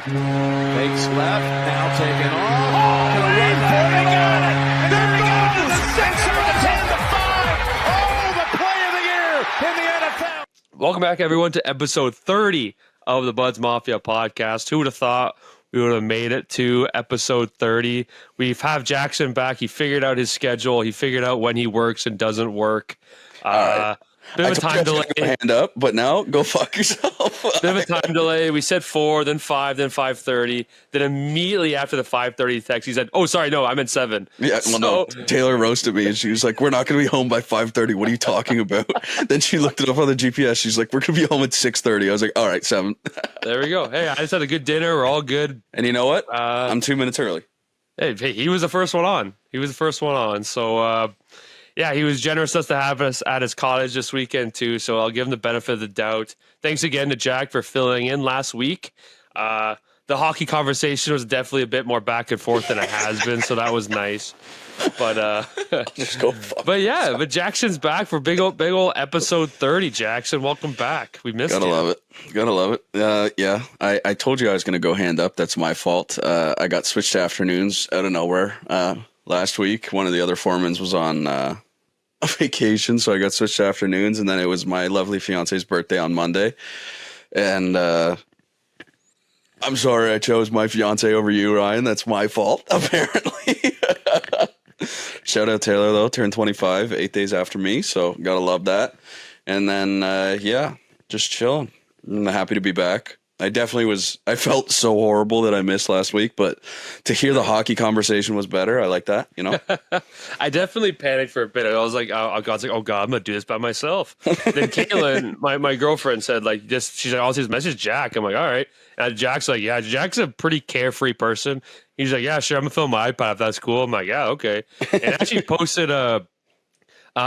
Fakes left, now taken off. Oh, run for it, got it! There it goes! The 6 or the 10 to 5! Oh, the play of the year in the NFL! Welcome back, everyone, to episode 30 of the Buds Mafia podcast. Who would have thought we would have made it to episode 30? We have Jackson back. He figured out his schedule. He figured out when he works and doesn't work. Bit of a time delay. Hand up, but now go fuck yourself. Bit of a time delay. We said 4, then 5, then 5:30. Then immediately after the 5:30 text, he said, "Oh, sorry, no, I meant 7." Yeah, well, no. Taylor roasted me, and she was like, "We're not going to be home by 5:30. What are you talking about?" Then she looked it up on the GPS. She's like, "We're going to be home at 6:30." I was like, "All right, 7." There we go. Hey, I just had a good dinner. We're all good. And you know what? I'm 2 minutes early. Hey, he was the first one on. So, yeah, he was generous enough to have us at his cottage this weekend, too. So I'll give him the benefit of the doubt. Thanks again to Jack for filling in last week. The hockey conversation was definitely a bit more back and forth than it has been. So that was nice. But Just go fuck but yeah, yourself. but Jackson's back for big old episode 30. Jackson, welcome back. We missed you. Gotta love it. Yeah, I told you I was going to go hand up. That's my fault. I got switched to afternoons out of nowhere last week. One of the other foremans was on a vacation, so I got switched to afternoons, and then it was my lovely fiance's birthday on Monday. And I'm sorry I chose my fiance over you, Ryan. That's my fault, apparently. Shout out Taylor, though. Turned 25 8 days after me, so gotta love that. And then, yeah, just chilling. I'm happy to be back. I felt so horrible that I missed last week, but to hear the hockey conversation was better. I like that, you know? I definitely panicked for a bit. I was like, oh God, I'm going to do this by myself. Then Caitlin, my girlfriend, said, like, she's like, I'll just message Jack. I'm like, all right. And Jack's like, yeah, Jack's a pretty carefree person. He's like, yeah, sure, I'm going to film my iPad if that's cool. I'm like, yeah, okay. And actually posted a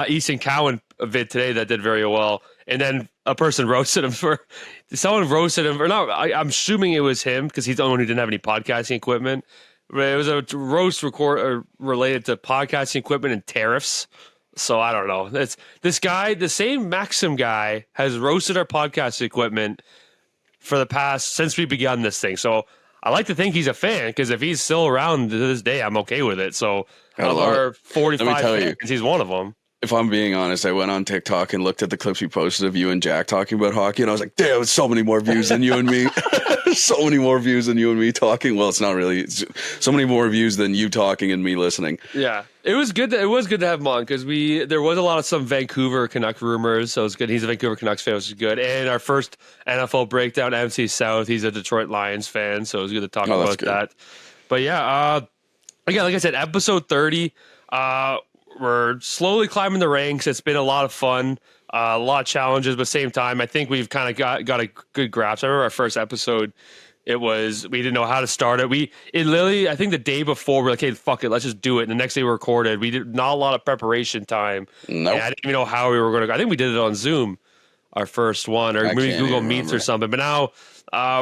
Easton Cowan vid today that did very well. And then a person roasted him or not. I'm assuming it was him because he's the only one who didn't have any podcasting equipment. But it was a roast related to podcasting equipment and tariffs. So I don't know. It's this guy, the same Maxim guy, has roasted our podcasting equipment for the past since we begun this thing. So I like to think he's a fan because if he's still around to this day, I'm okay with it. So of our 45 fans, he's one of them. If I'm being honest, I went on TikTok and looked at the clips you posted of you and Jack talking about hockey, and I was like, damn, so many more views than you and me. So many more views than you and me talking. Well, it's not really. It's so many more views than you talking and me listening. Yeah, it was good. It was good to have him on because there was a lot of some Vancouver Canuck rumors, so it was good. He's a Vancouver Canucks fan, which is good. And our first NFL breakdown, NFC South, he's a Detroit Lions fan, so it was good to talk about that. But yeah, again, like I said, episode 30. We're slowly climbing the ranks. It's been a lot of fun, a lot of challenges, but at the same time, I think we've kind of got a good grasp. I remember our first episode, we didn't know how to start it. Literally, I think the day before, we're like, hey, fuck it, let's just do it. And the next day we recorded. We did not a lot of preparation time. Nope. I didn't even know how we were going to go. I think we did it on Zoom, our first one, or maybe Google Meets or something. But now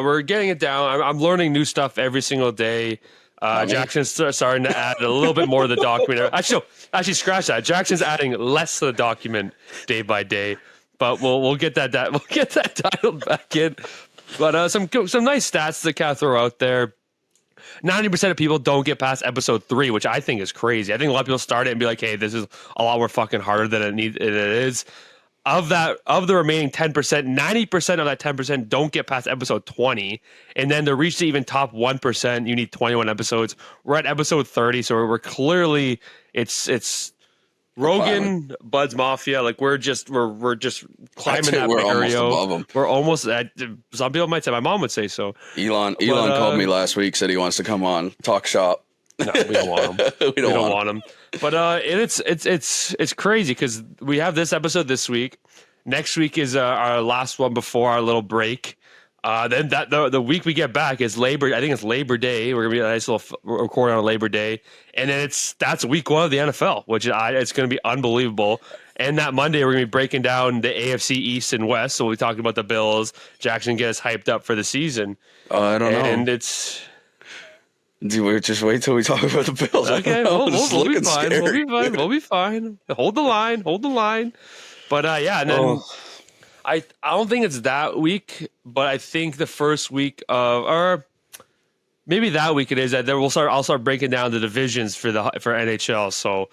we're getting it down. I'm learning new stuff every single day. Jackson's starting to add a little bit more to the document. Actually, scratch that. Jackson's adding less to the document day by day, but we'll get that dialed back in. But some nice stats to kind of throw out there. 90% of people don't get past episode 3, which I think is crazy. I think a lot of people start it and be like, "Hey, this is a lot more fucking harder than it is." Of the remaining 10%, 90% of that 10% don't get past episode 20. And then to reach the even top 1%, you need 21 episodes. We're at episode 30, so we're clearly it's Rogan, Buds Mafia. Like we're just climbing that area. We're almost at. Some people might say, my mom would say so. Elon called me last week, said he wants to come on, talk shop. No, we don't want him. we don't want him. But it's crazy because we have this episode this week. Next week is our last one before our little break. Then the week we get back is Labor. I think it's Labor Day. We're gonna be a nice little recording on Labor Day, and then that's week 1 of the NFL, which it's gonna be unbelievable. And that Monday we're gonna be breaking down the AFC East and West. So we'll be talking about the Bills. Jackson get us hyped up for the season. I don't know. And it's. Just wait till we talk about the Bills. Okay, we'll be fine. We'll be fine. Hold the line. But yeah, and then I don't think it's that week, but I think the first week of, or maybe that week it is that then I'll start breaking down the divisions for NHL. So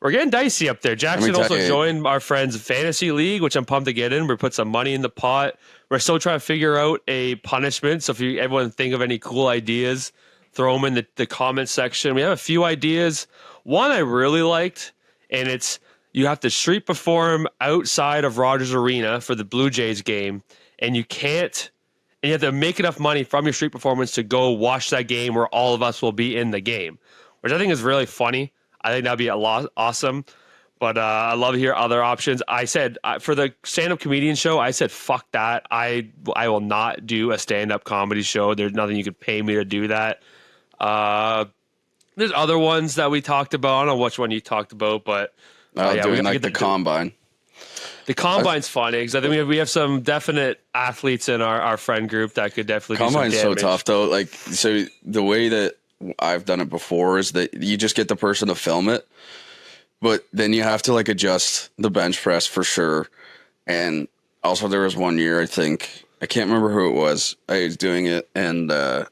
we're getting dicey up there. Jackson also joined our friends' fantasy league, which I'm pumped to get in. We put some money in the pot. We're still trying to figure out a punishment. So if everyone think of any cool ideas, throw them in the comment section. We have a few ideas. One I really liked, and it's you have to street perform outside of Rogers Arena for the Blue Jays game, and you have to make enough money from your street performance to go watch that game where all of us will be in the game, which I think is really funny. I think that'd be awesome. But I love to hear other options. I said for the stand-up comedian show, I said, fuck that. I will not do a stand-up comedy show. There's nothing you could pay me to do that. There's other ones that we talked about. I don't know which one you talked about, but doing like the combine. The combine's funny because I think we have some definite athletes in our friend group that could definitely combine's do some so tough though. Like, so the way that I've done it before is that you just get the person to film it, but then you have to like adjust the bench press for sure. And also there was one year, I can't remember who it was. I was doing it and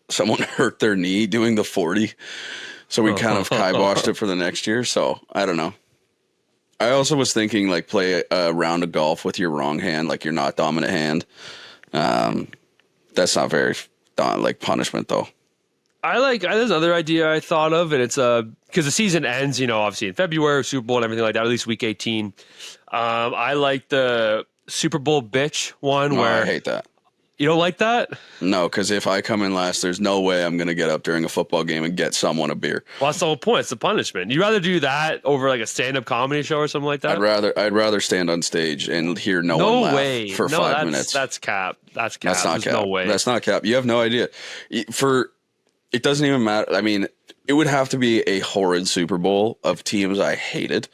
someone hurt their knee doing the 40. So we kind of kiboshed it for the next year. So I don't know. I also was thinking like play a round of golf with your wrong hand, like your not dominant hand. That's not very like punishment though. There's another idea I thought of, and it's because the season ends, obviously in February, Super Bowl and everything like that, at least week 18. I like the Super Bowl bitch one where I hate that. You don't like that? No, because if I come in last, there's no way I'm going to get up during a football game and get someone a beer. Well, that's the whole point. It's the punishment. You'd rather do that over like a stand-up comedy show or something like that? I'd rather stand on stage and hear no one laugh for 5 minutes. That's cap. That's cap. That's not There's cap. No way. That's not cap. You have no idea. It doesn't even matter. I mean, it would have to be a horrid Super Bowl of teams I hated.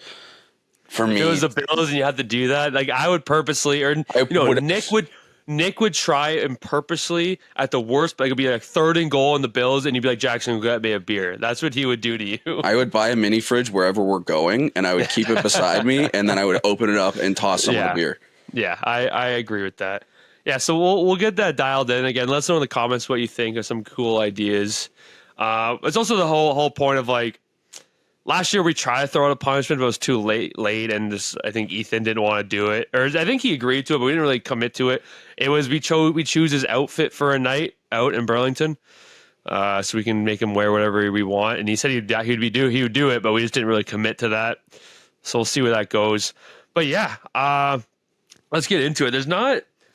For me, if it was the Bills and you had to do that, like I would purposely, or Nick would try and purposely at the worst, like it'd be like 3rd and goal in the Bills, and you'd be like, Jackson, go get me a beer. That's what he would do to you. I would buy a mini fridge wherever we're going, and I would keep it beside me, and then I would open it up and toss someone a beer. Yeah, I agree with that. Yeah, so we'll get that dialed in again. Let us know in the comments what you think of some cool ideas. It's also the whole point of like last year we tried to throw out a punishment, but it was too late, and I think Ethan didn't want to do it, or I think he agreed to it, but we didn't really commit to it. It was we choose his outfit for a night out in Burlington, so we can make him wear whatever we want. And he said he would do it, but we just didn't really commit to that. So we'll see where that goes. But yeah, let's get into it.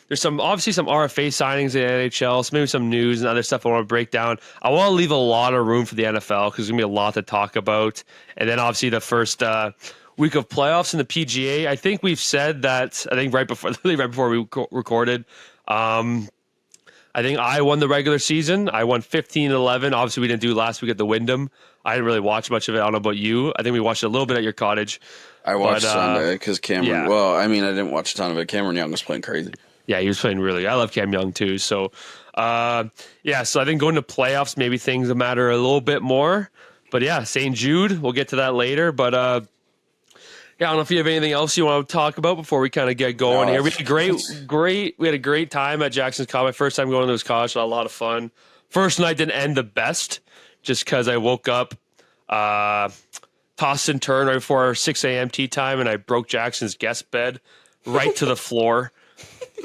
There's obviously some RFA signings in the NHL, so maybe some news and other stuff I want to break down. I want to leave a lot of room for the NFL because there's going to be a lot to talk about. And then obviously the first week of playoffs in the PGA. I think we've said that, right before we recorded, I think I won the regular season. I won 15-11. Obviously we didn't do last week at the Wyndham. I didn't really watch much of it. I don't know about you. I think we watched a little bit at your cottage. I watched Sunday because Cameron, I didn't watch a ton of it. Cameron Young was playing crazy. Yeah, he was playing really good. I love Cam Young too. So, so I think going to playoffs, maybe things matter a little bit more. But yeah, St. Jude, we'll get to that later. But I don't know if you have anything else you want to talk about before we kind of get going here. We had a great time at Jackson's Comet. First time going to his college, so a lot of fun. First night didn't end the best just because I woke up, tossed and turned right before 6 a.m. tea time, and I broke Jackson's guest bed right to the floor.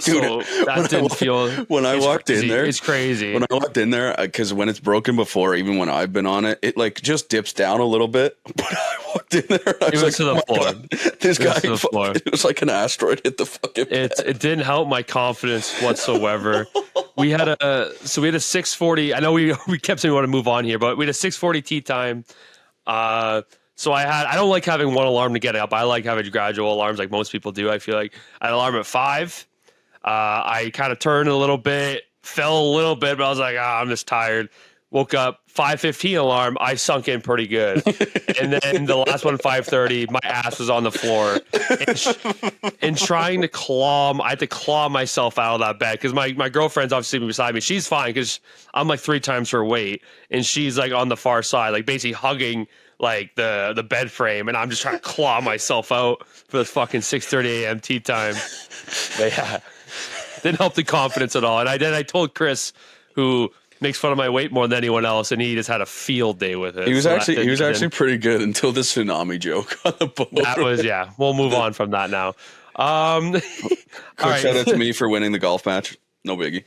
Dude, so that didn't feel. When I walked in there, it's crazy. When I walked in there, because when it's broken before, even when I've been on it, it like just dips down a little bit. But I walked in there, and I was to the floor. God, this guy, it was like an asteroid hit the fucking. It didn't help my confidence whatsoever. We had a 6:40. I know we kept saying we want to move on here, but we had a 6:40 tea time. So I don't like having one alarm to get up. I like having gradual alarms like most people do. I feel like I had an alarm at 5. I kind of turned a little bit, fell a little bit, but I was like, I'm just tired. Woke up, 5:15 alarm. I sunk in pretty good. And then the last one, 5:30, my ass was on the floor. And trying to I had to claw myself out of that bed because my girlfriend's obviously beside me. She's fine because I'm like 3 times her weight. And she's like on the far side, like basically hugging like the bed frame. And I'm just trying to claw myself out for the fucking 6:30 a.m. tea time. But yeah, didn't help the confidence at all. And I told Chris, who makes fun of my weight more than anyone else, and he just had a field day with it. He was actually pretty good until the tsunami joke on the boat. That was We'll move on from that now. Quick shout out to me for winning the golf match. No biggie.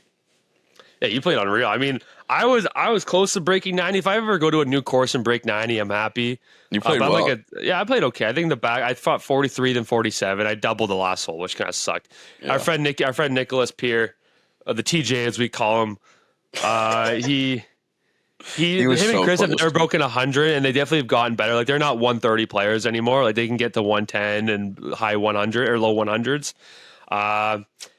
Yeah, you played unreal. I mean, I was close to breaking 90. If I ever go to a new course and break 90, I'm happy. You played well. I played okay. I think I fought 43 then 47. I doubled the last hole, which kind of sucked. Yeah. Our friend Nicholas Peer, the TJ as we call him, him and Chris have never broken 100, and they definitely have gotten better. Like, they're not 130 players anymore. Like, they can get to 110 and high 100 or low 100s.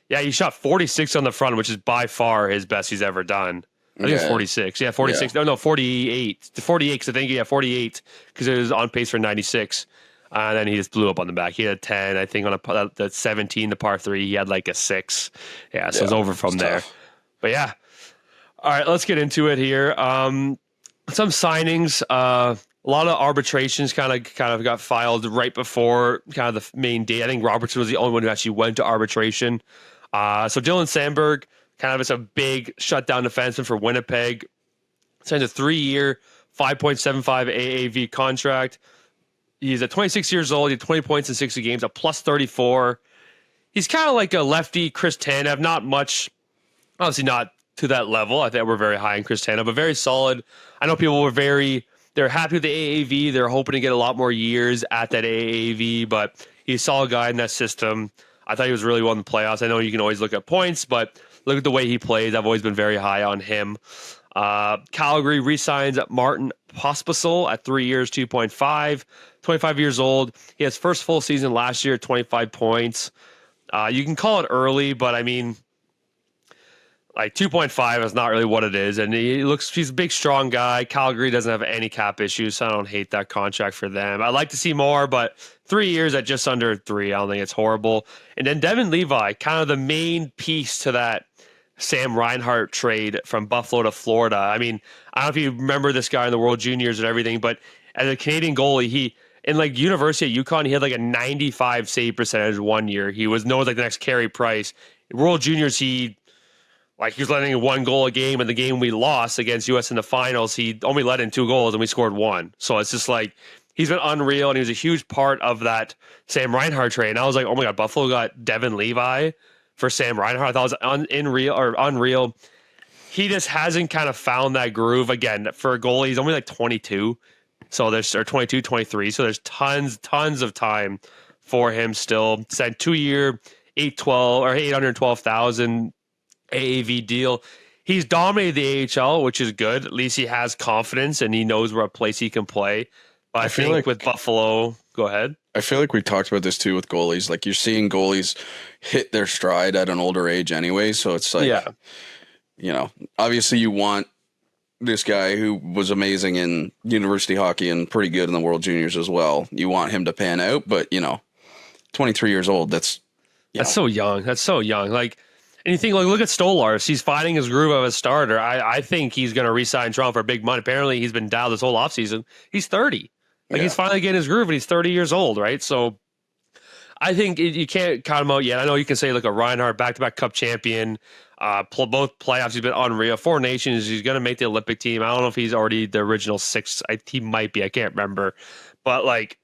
Yeah, he shot 46 on the front, which is by far his best he's ever done. I think it's 46. Yeah, 46. Yeah. No, 48. 48, because I think, 48, because it was on pace for 96. And then he just blew up on the back. He had a 10, I think, on the 17, the par 3. He had like a 6. Yeah, so it's over from there. Tough. But yeah. All right, let's get into it here. Some signings. A lot of arbitrations kind of got filed right before kind of the main day. I think Robertson was the only one who actually went to arbitration. So Dylan Samberg, kind of is a big shutdown defenseman for Winnipeg. Signed a 3-year, $5.75 AAV contract. He's at 26 years old. He had 20 points in 60 games, a plus 34. He's kind of like a lefty Chris Tanev, not much, obviously not to that level. I think we're very high in Chris Tanev, but very solid. I know people they're happy with the AAV. They're hoping to get a lot more years at that AAV, but he's a solid guy in that system. I thought he was really well in the playoffs. I know you can always look at points, but look at the way he plays. I've always been very high on him. Calgary re-signs Martin Pospisil at 3 years, 2.5, 25 years old. He has first full season last year, 25 points. You can call it early, but I mean, like 2.5 is not really what it is. And he's a big, strong guy. Calgary doesn't have any cap issues, so I don't hate that contract for them. I'd like to see more, but 3 years at just under 3, I don't think it's horrible. And then Devon Levi, kind of the main piece to that Sam Reinhart trade from Buffalo to Florida. I mean, I don't know if you remember this guy in the World Juniors and everything, but as a Canadian goalie, in like University at UConn, he had like a 95 save percentage 1 year. He was known as like the next Carey Price. In World Juniors, he was letting in 1 goal a game. In the game we lost against US in the finals, he only let in 2 goals and we scored 1. So it's just like, he's been unreal, and he was a huge part of that Sam Reinhart trade. And I was like, oh my God, Buffalo got Devon Levi for Sam Reinhart. I thought it was unreal. He just hasn't kind of found that groove again. For a goalie, he's only like 22. So there's 22, 23. So there's tons of time for him still. Signed 2-year, $812,000 AAV deal. He's dominated the AHL, which is good. At least he has confidence and he knows what place he can play. But I think like with Buffalo, go ahead. I feel like we've talked about this too with goalies. Like, you're seeing goalies hit their stride at an older age anyway. So it's like, obviously you want this guy who was amazing in university hockey and pretty good in the World Juniors as well. You want him to pan out, but 23 years old, that's so young. That's so young. Like, and you think, like, look at Stolarz. He's finding his groove of a starter. I think he's going to re-sign Toronto for big money. Apparently, he's been dialed this whole offseason. He's 30. Like, he's finally getting his groove, and he's 30 years old, right? So I think you can't count him out yet. I know you can say, like, a Reinhart, back-to-back Cup champion, both playoffs. He's been unreal. 4 Nations. He's going to make the Olympic team. I don't know if he's already the original 6. He might be. I can't remember. But, like,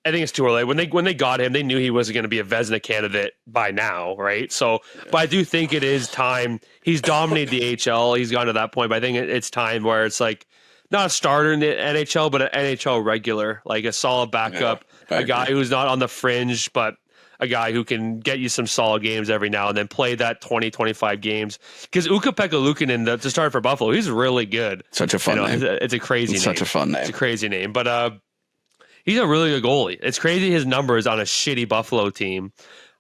I think it's too early. When they got him, they knew he wasn't going to be a Vezina candidate by now, right? So, but I do think it is time. He's dominated the AHL. He's gone to that point. But I think it's time where it's like not a starter in the NHL, but an NHL regular, like a solid backup, a guy who's not on the fringe, but a guy who can get you some solid games every now and then, play that 20, 25 games. Because Ukko-Pekka Luukkonen, to start for Buffalo, he's really good. Such a fun name. It's a crazy name. Such a fun name. It's a crazy name. But he's a really good goalie. It's crazy his numbers on a shitty Buffalo team.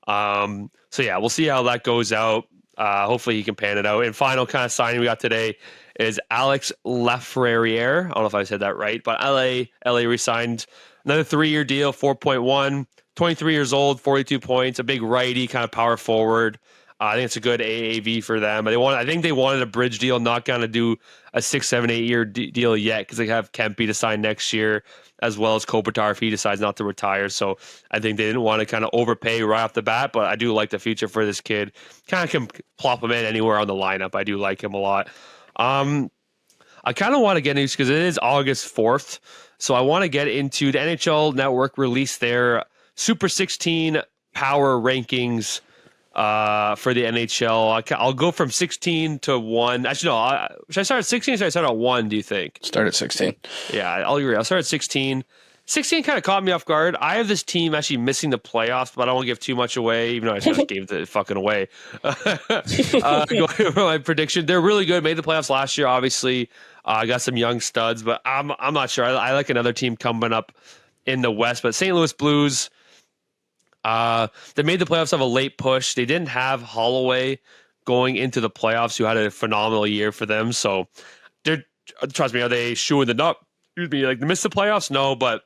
So, yeah, we'll see how that goes out. Hopefully he can pan it out. And final kind of signing we got today is Alex Laferriere. I don't know if I said that right, but LA re-signed another 3-year deal, 4.1, 23 years old, 42 points, a big righty, kind of power forward. I think it's a good AAV for them. I think they wanted a bridge deal, not going to do a 6, 7, 8 year deal yet because they have Kempe to sign next year, as well as Kopitar if he decides not to retire. So I think they didn't want to kind of overpay right off the bat, but I do like the future for this kid. Kind of can plop him in anywhere on the lineup. I do like him a lot. I kind of want to get into, because it is August 4th, so I want to get into the NHL Network released their Super 16 Power Rankings for the NHL. I'll go from 16 to 1. Actually, no, should I start at 16 or should I start at 1, do you think? Start at 16. Yeah, I'll agree. I'll start at 16. 16 kind of caught me off guard. I have this team actually missing the playoffs, but I don't want to give too much away, even though I just gave the fucking away. Going over my prediction, they're really good. Made the playoffs last year, obviously. I got some young studs, but I'm not sure. I like another team coming up in the West, but St. Louis Blues, they made the playoffs of a late push. They didn't have Holloway going into the playoffs, who had a phenomenal year for them. So, trust me, are they shooing the nut? Excuse me, like they missed the playoffs? No, but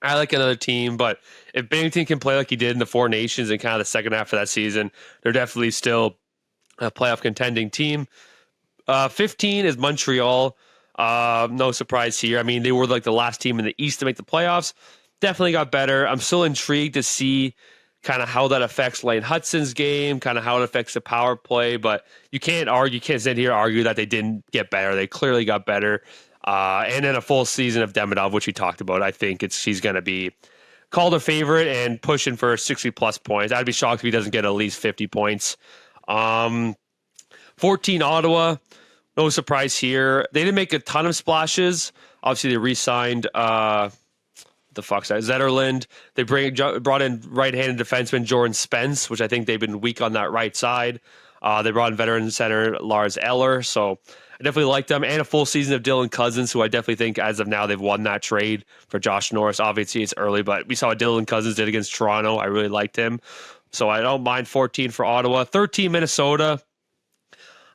I like another team. But if Bennington can play like he did in the Four Nations and kind of the second half of that season, they're definitely still a playoff contending team. 15 is Montreal. No surprise here. I mean, they were like the last team in the East to make the playoffs. Definitely got better. I'm still intrigued to see kind of how that affects Lane Hudson's game, kind of how it affects the power play. But you can't sit here and argue that they didn't get better. They clearly got better. And in a full season of Demidov, which we talked about, I think he's going to be called a favorite and pushing for 60-plus points. I'd be shocked if he doesn't get at least 50 points. 14 Ottawa. No surprise here. They didn't make a ton of splashes. Obviously, they re-signed Zetterlund. They brought in right-handed defenseman Jordan Spence, which I think they've been weak on that right side. They brought in veteran center Lars Eller, so I definitely like them. And a full season of Dylan Cousins, who I definitely think as of now they've won that trade for Josh Norris. Obviously, it's early, but we saw what Dylan Cousins did against Toronto. I really liked him. So I don't mind 14 for Ottawa. 13 Minnesota.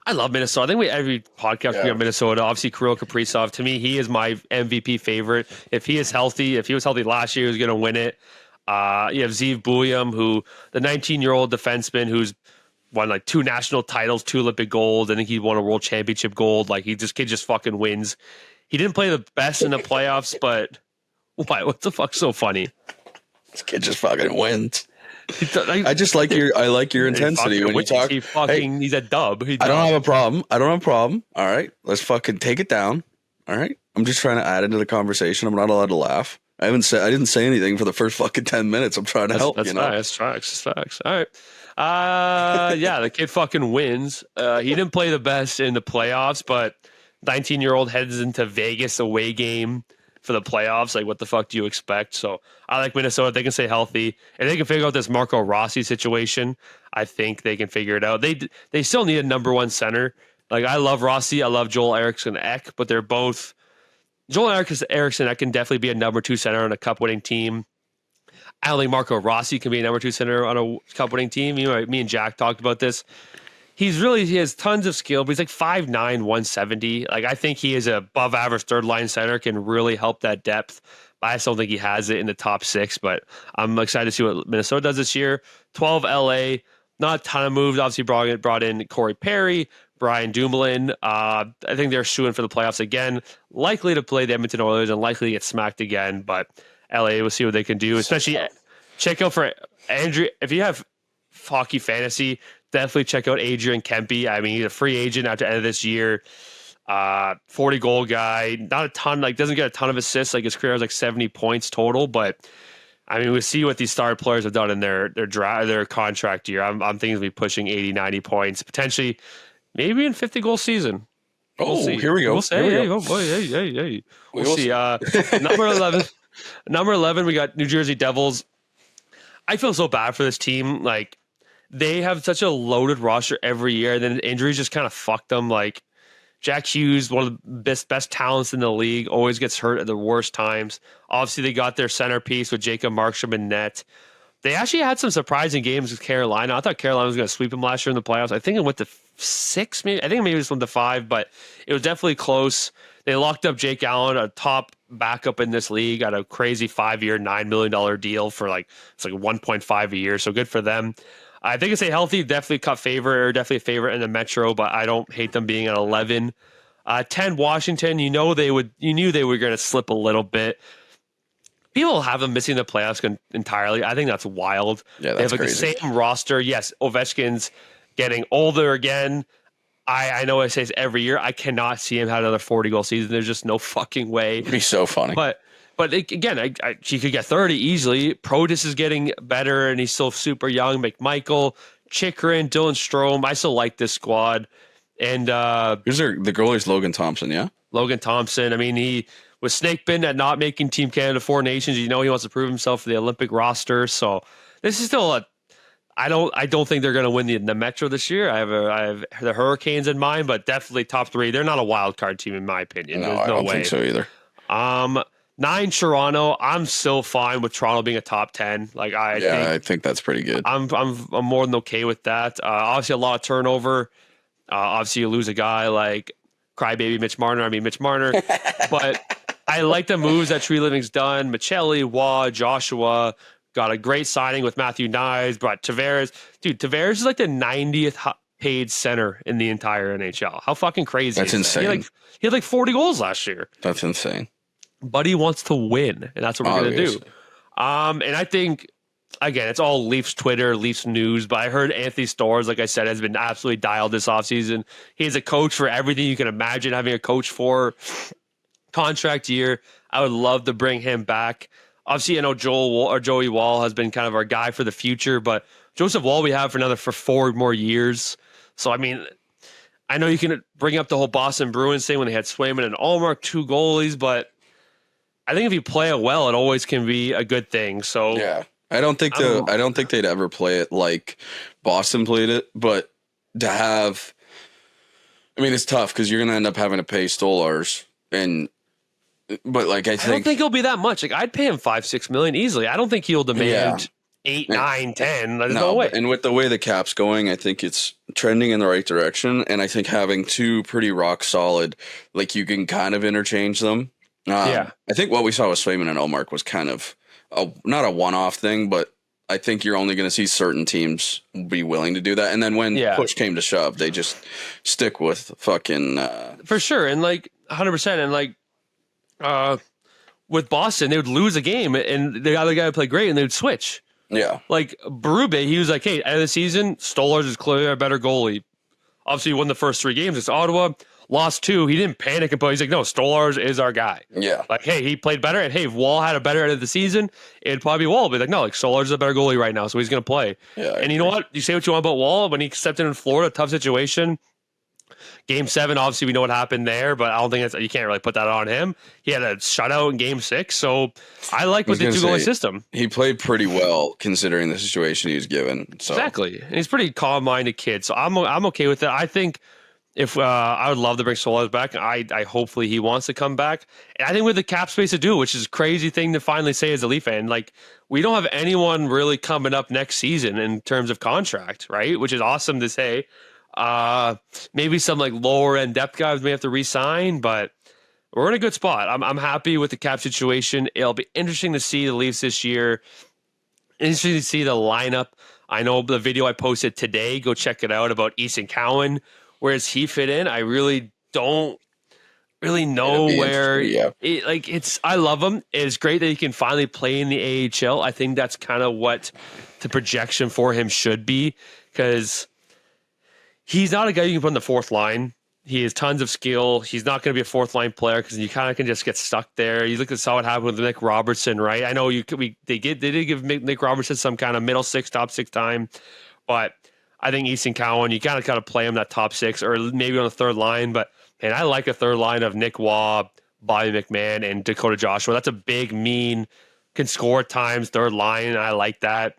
I love Minnesota. I think every podcast we have Minnesota. Obviously, Kirill Kaprizov. To me, he is my MVP favorite. If he was healthy last year, he was going to win it. You have Zeev Buium, who the 19-year-old defenseman who's won like 2 national titles, 2 Olympic gold. I think he won a world championship gold. Like kid just fucking wins. He didn't play the best in the playoffs, but why? What the fuck's so funny? This kid just fucking wins. I just like your intensity when you talk. He's a dub. I don't have a problem. All right, let's fucking take it down. All right, I'm just trying to add into the conversation. I'm not allowed to laugh. I didn't say anything for the first fucking 10 minutes. I'm trying to help. That's facts. All right. Yeah, the kid fucking wins. He didn't play the best in the playoffs, but 19-year-old heads into Vegas away game for the playoffs. Like, what the fuck do you expect? So I like Minnesota. They can stay healthy. And they can figure out this Marco Rossi situation. I think they can figure it out. They still need a number 1 center. Like, I love Rossi. I love Joel Eriksson Ek, but they're both... Joel Eriksson Ek can definitely be a number 2 center on a cup-winning team. I don't think Marco Rossi can be a number 2 center on a cup-winning team. You know, me and Jack talked about this. He has tons of skill, but he's like 5'9", 170. Like, I think he is a above average third line center, can really help that depth. But I just don't think he has it in the top 6. But I'm excited to see what Minnesota does this year. 12 LA, not a ton of moves. Obviously brought in Corey Perry, Brian Dumoulin. I think they're shooing for the playoffs again. Likely to play the Edmonton Oilers and likely to get smacked again. But LA, we'll see what they can do. Especially check out for Andrew. If you have hockey fantasy, definitely check out Adrian Kempe. I mean, he's a free agent after the end of this year. 40 goal guy, not a ton, like doesn't get a ton of assists. Like his career has like 70 points total, but I mean, we see what these star players have done in their contract year. I'm thinking he'll be pushing 80, 90 points, potentially maybe in 50 goal season. We'll see. Here we go. We'll see. We'll see. Number 11, we got New Jersey Devils. I feel so bad for this team. Like, they have such a loaded roster every year, and then injuries just kind of fuck them. Like, Jack Hughes, one of the best talents in the league, always gets hurt at the worst times. Obviously, they got their centerpiece with Jacob Markstrom in net. They actually had some surprising games with Carolina. I thought Carolina was going to sweep them last year in the playoffs. I think it went to 6, maybe. I think maybe it went to 5, but it was definitely close. They locked up Jake Allen, a top backup in this league, at a crazy 5-year, $9 million deal for it's like 1.5 a year. So good for them. I think it's a healthy, definitely definitely a favorite in the Metro, but I don't hate them being at 11. 10 Washington, you knew they were going to slip a little bit. People have them missing the playoffs entirely. I think that's wild. Yeah, that's they have crazy. The same roster. Yes, Ovechkin's getting older again. I know I say this every year. I cannot see him have another 40-goal season. There's just no fucking way. It'd be so funny. But again, he could get 30 easily. Protis is getting better, and he's still super young. McMichael, Chikrin, Dylan Strome. I still like this squad. And who's the goalie's Logan Thompson? Yeah, Logan Thompson. I mean, he was snake bitten at not making Team Canada 4 Nations. You know, he wants to prove himself for the Olympic roster. So this is still I don't think they're going to win the Metro this year. I have the Hurricanes in mind, but definitely top 3. They're not a wild card team in my opinion. No, There's I don't way. think so either. 9 Toronto. I'm still fine with Toronto being a top 10. I think that's pretty good. I'm more than okay with that. Obviously, a lot of turnover. Obviously, you lose a guy like crybaby Mitch Marner. But I like the moves that Tree Living's done. Michelli, Waugh, Joshua got a great signing with Matthew Knies. Brought Tavares. Dude, Tavares is like the 90th paid center in the entire NHL. How fucking crazy! That's insane. He had like 40 goals last year. That's insane. But he wants to win, and that's what we're going to do. And I think, again, it's all Leafs Twitter, Leafs news, but I heard Anthony Storrs, like I said, has been absolutely dialed this offseason. He's a coach for everything you can imagine having a coach for. Contract year, I would love to bring him back. Obviously, I know Joey Wall has been kind of our guy for the future, but Joseph Wall we have for 4 more years. So, I mean, I know you can bring up the whole Boston Bruins thing when they had Swayman and Allmark, 2 goalies, but I think if you play it well, it always can be a good thing. So yeah, I don't think they'd ever play it like Boston played it, but to have, I mean, it's tough because you're going to end up having to pay Stolarz, but like I don't think it'll be that much. Like I'd pay him $5-6 million easily. I don't think he'll demand 8, 9, 10. There's no way. And with the way the cap's going, I think it's trending in the right direction. And I think having 2 pretty rock solid, like you can kind of interchange them. I think what we saw with Swayman and Allmark was kind of not a one-off thing, but I think you're only going to see certain teams be willing to do that. And then when push came to shove, they just stick with fucking for sure. And like 100%. And like with Boston, they would lose a game and the other guy would play great and they would switch. Yeah. Like Berube, he was like, hey, end of the season, Stolarz is clearly our better goalie. Obviously, he won the first 3 games. It's Ottawa. Lost 2. He didn't panic and play. He's like, no, Stolarz is our guy. Yeah. Like, hey, he played better. And hey, if Wall had a better end of the season, it'd probably be Wall. But like, no, like Stolarz is a better goalie right now, so he's going to play. Yeah. And you know what? You say what you want about Wall. When he stepped in Florida, tough situation. Game 7, obviously, we know what happened there, but I don't think you can't really put that on him. He had a shutout in Game 6, so I like with the 2-goalie system. He played pretty well considering the situation he was given. So. Exactly. And he's a pretty calm-minded kid, so I'm okay with it. I think if I would love to bring Stolarz back, I hopefully he wants to come back. And I think with the cap space to do, which is a crazy thing to finally say as a Leaf fan, like we don't have anyone really coming up next season in terms of contract, right? Which is awesome to say. Maybe some like lower end depth guys may have to re-sign, but we're in a good spot. I'm happy with the cap situation. It'll be interesting to see the Leafs this year. Interesting to see the lineup. I know the video I posted today, go check it out, about Easton Cowan. Where does he fit in? I really don't really know where. Yeah. I love him. It's great that he can finally play in the AHL. I think that's kind of what the projection for him should be, because he's not a guy you can put in the 4th line. He has tons of skill. He's not going to be a 4th line player because you kind of can just get stuck there. You look at what happened with Nick Robertson, right? I know they did give Nick Robertson some kind of middle 6, top 6 time, but I think Easton Cowan, you kind of play him that top 6 or maybe on the 3rd line. But man, I like a 3rd line of Nick Waugh, Bobby McMahon, and Dakota Joshua. That's a big, mean, can score at times 3rd line. And I like that.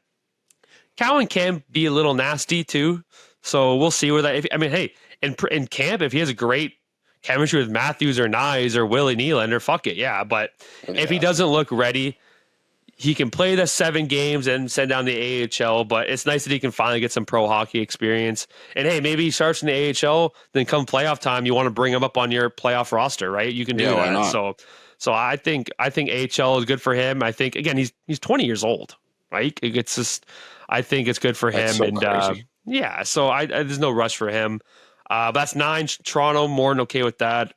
Cowan can be a little nasty too. So we'll see where that. In camp, if he has a great chemistry with Matthews or Knies or Willie Nylander, fuck it, yeah. But if he doesn't look ready, he can play the 7 games and send down the AHL. But it's nice that he can finally get some pro hockey experience. And hey, maybe he starts in the AHL, then come playoff time, you want to bring him up on your playoff roster, right? You can do that. Why not? So I think AHL is good for him. I think again he's 20 years old, right? It's just I think it's good for him. So crazy. Yeah, so there's no rush for him. But that's 9 Toronto, more than okay with that.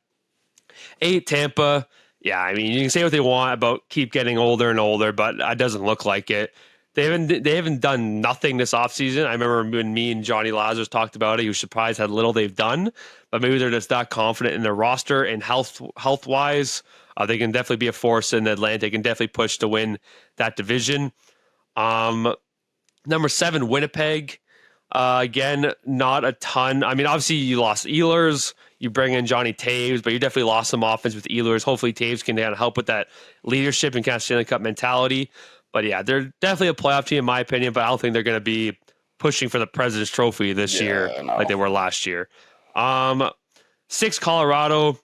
8 Tampa. Yeah, I mean, you can say what they want about keep getting older and older, but it doesn't look like it. They haven't done nothing this offseason. I remember when me and Johnny Lazarus talked about it. He was surprised how little they've done, but maybe they're just that confident in their roster and health wise. They can definitely be a force in the Atlantic and definitely push to win that division. Number 7, Winnipeg. Again, not a ton. I mean, obviously you lost Ehlers. You bring in Johnny Taves, but you definitely lost some offense with Ehlers. Hopefully Taves can kind of help with that leadership and kind of Stanley Cup mentality. But yeah, they're definitely a playoff team in my opinion, but I don't think they're going to be pushing for the President's Trophy this year like they were last year. 6, Colorado.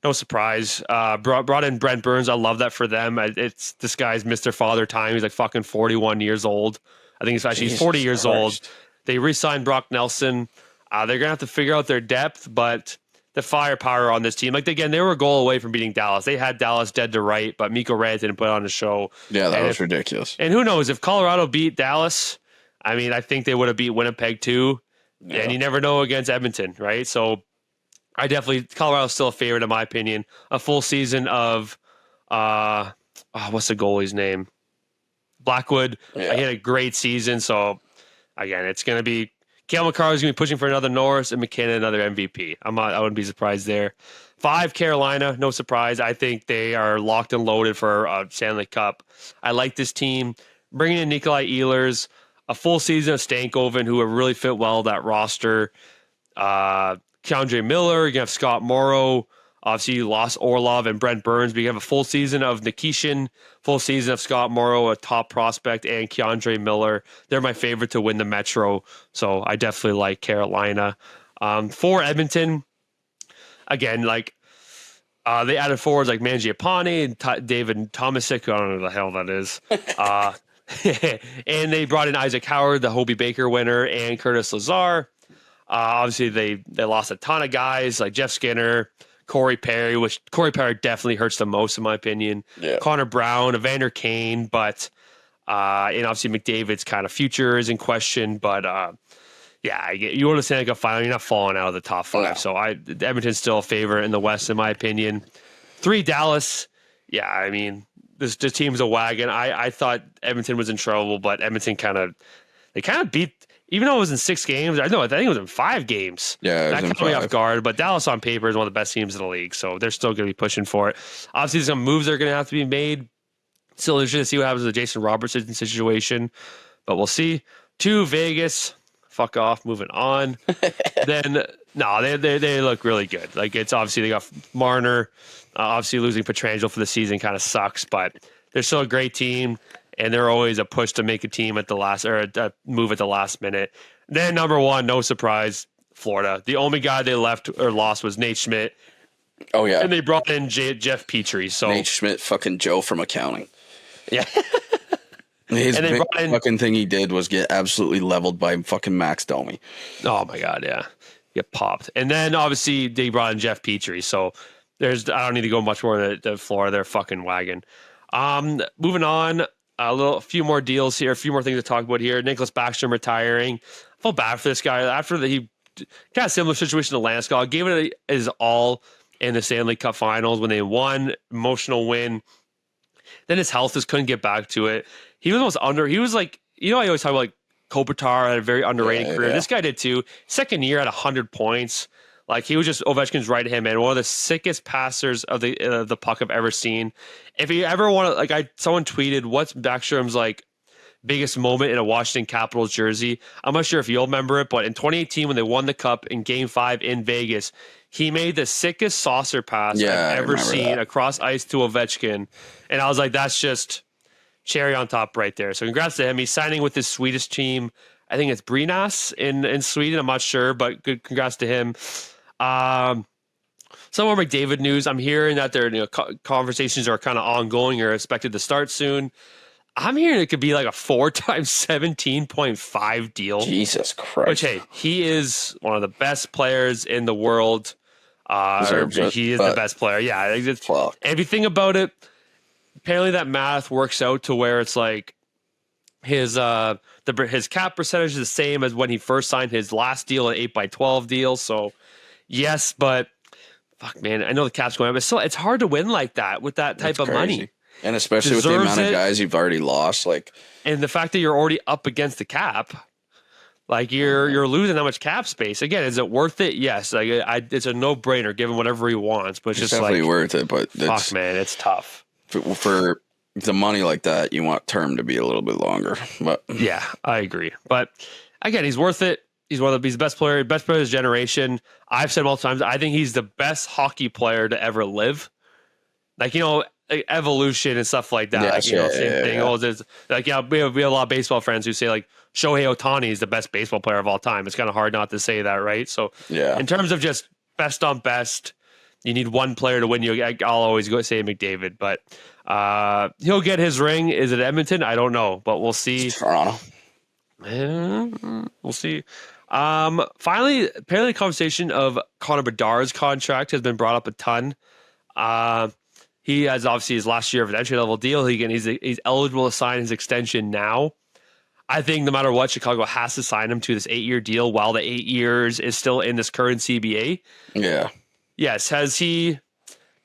No surprise. Brought in Brent Burns. I love that for them. This guy's Mr. Father Time. He's like fucking 41 years old. I think he's 40 years old. They re-signed Brock Nelson. They're going to have to figure out their depth, but the firepower on this team. Like, again, they were a goal away from beating Dallas. They had Dallas dead to right, but Mikko Rantanen didn't put on the show. Yeah, that was ridiculous. And who knows, if Colorado beat Dallas, I mean, I think they would have beat Winnipeg too. Yeah. And you never know against Edmonton, right? So Colorado's still a favorite in my opinion. A full season of, what's the goalie's name? Blackwood. Yeah. He had a great season. So, again, it's going to be Cale Makar's going to be pushing for another Norris and McKinnon another MVP. I wouldn't be surprised there. 5, Carolina, no surprise. I think they are locked and loaded for a Stanley Cup. I like this team. Bringing in Nikolai Ehlers, a full season of Stankoven, who have really fit well that roster. Keandre Miller, you're going to have Scott Morrow. Obviously, you lost Orlov and Brent Burns, but you have a full season of Nikishin, full season of Scott Morrow, a top prospect, and Keandre Miller. They're my favorite to win the Metro, so I definitely like Carolina. For Edmonton, again, like they added forwards like Mangiapane and David Tomasic. I don't know who the hell that is. And they brought in Isaac Howard, the Hobie Baker winner, and Curtis Lazar. Obviously, they lost a ton of guys like Jeff Skinner, Corey Perry, which Corey Perry definitely hurts the most in my opinion. Yeah. Connor Brown, Evander Kane, but and obviously McDavid's kind of future is in question. But yeah, you want to say like a final, you're not falling out of the top 5. No. So Edmonton's still a favorite in the West in my opinion. 3, Dallas. Yeah, I mean this team's a wagon. I thought Edmonton was in trouble, but Edmonton kind of beat. Even though it was in 6 games, I think it was in 5 games. Yeah, that caught me off guard. But Dallas on paper is one of the best teams in the league, so they're still going to be pushing for it. Obviously, there's some moves that are going to have to be made. Still interested to see what happens with the Jason Robertson situation, but we'll see. 2, Vegas. Fuck off. Moving on. Then they look really good. Like it's obviously they got Marner. Obviously, losing Pietrangelo for the season kind of sucks, but they're still a great team. And they're always a push to make a team at the last or a move at the last minute. Then number 1, no surprise, Florida. The only guy they left or lost was Nate Schmidt. Oh yeah, and they brought in Jeff Petrie. So Nate Schmidt, fucking Joe from accounting. Yeah, his big fucking thing he did was get absolutely leveled by fucking Max Domi. Oh my god, yeah, get popped. And then obviously they brought in Jeff Petrie. So I don't need to go much more to Florida. They're fucking wagon. Moving on. A few more deals here, a few more things to talk about here. Nicholas Backstrom retiring. I felt bad for this guy after he kind of similar situation to Landeskog. Gave it his all in the Stanley Cup Finals when they won, emotional win. Then his health just couldn't get back to it. He was almost He was like, I always talk about like Kopitar had a very underrated career. Yeah. This guy did too. Second year at 100 points. Like he was just Ovechkin's right hand man, one of the sickest passers of the puck I've ever seen. If you ever want to, someone tweeted, what's Backstrom's like biggest moment in a Washington Capitals jersey? I'm not sure if you'll remember it, but in 2018 when they won the Cup in Game 5 in Vegas, he made the sickest saucer pass I've ever seen across ice to Ovechkin, and I was like, that's just cherry on top right there. So congrats to him. He's signing with his Swedish team. I think it's Brynäs in Sweden. I'm not sure, but good congrats to him. Some more McDavid news. I'm hearing that their conversations are kind of ongoing or expected to start soon. I'm hearing it could be like a 4 times 17.5 deal. Jesus Christ. Which, hey, he is one of the best players in the world. He is the best player. Yeah. And if you think about it, apparently that math works out to where it's like his cap percentage is the same as when he first signed his last deal, an 8x12 deal. So, yes, but fuck, man, I know the cap's going up, but still, it's hard to win like that with that type of money. And especially with the amount of guys you've already lost, like, and the fact that you're already up against the cap, like you're losing that much cap space. Again, is it worth it? Yes. Like it's a no brainer. Give him whatever he wants, but it's just definitely like worth it. But fuck, man, it's tough. For the money like that, you want term to be a little bit longer. But yeah, I agree. But again, he's worth it. He's he's the best player of his generation. I've said multiple times, I think he's the best hockey player to ever live. Like, like evolution and stuff like that. Yes, same thing. Yeah. Oh, there's like, we have a lot of baseball friends who say like Shohei Ohtani is the best baseball player of all time. It's kind of hard not to say that, right? So in terms of just best on best, you need one player to win you. I'll always go say McDavid, but he'll get his ring. Is it Edmonton? I don't know, but we'll see. Toronto. We'll see. Finally, apparently the conversation of Connor Bedard's contract has been brought up a ton. He has obviously his last year of an entry-level deal. He's eligible to sign his extension now. I think no matter what, Chicago has to sign him to this 8-year deal while the 8 years is still in this current CBA. Yeah. Yes. Has he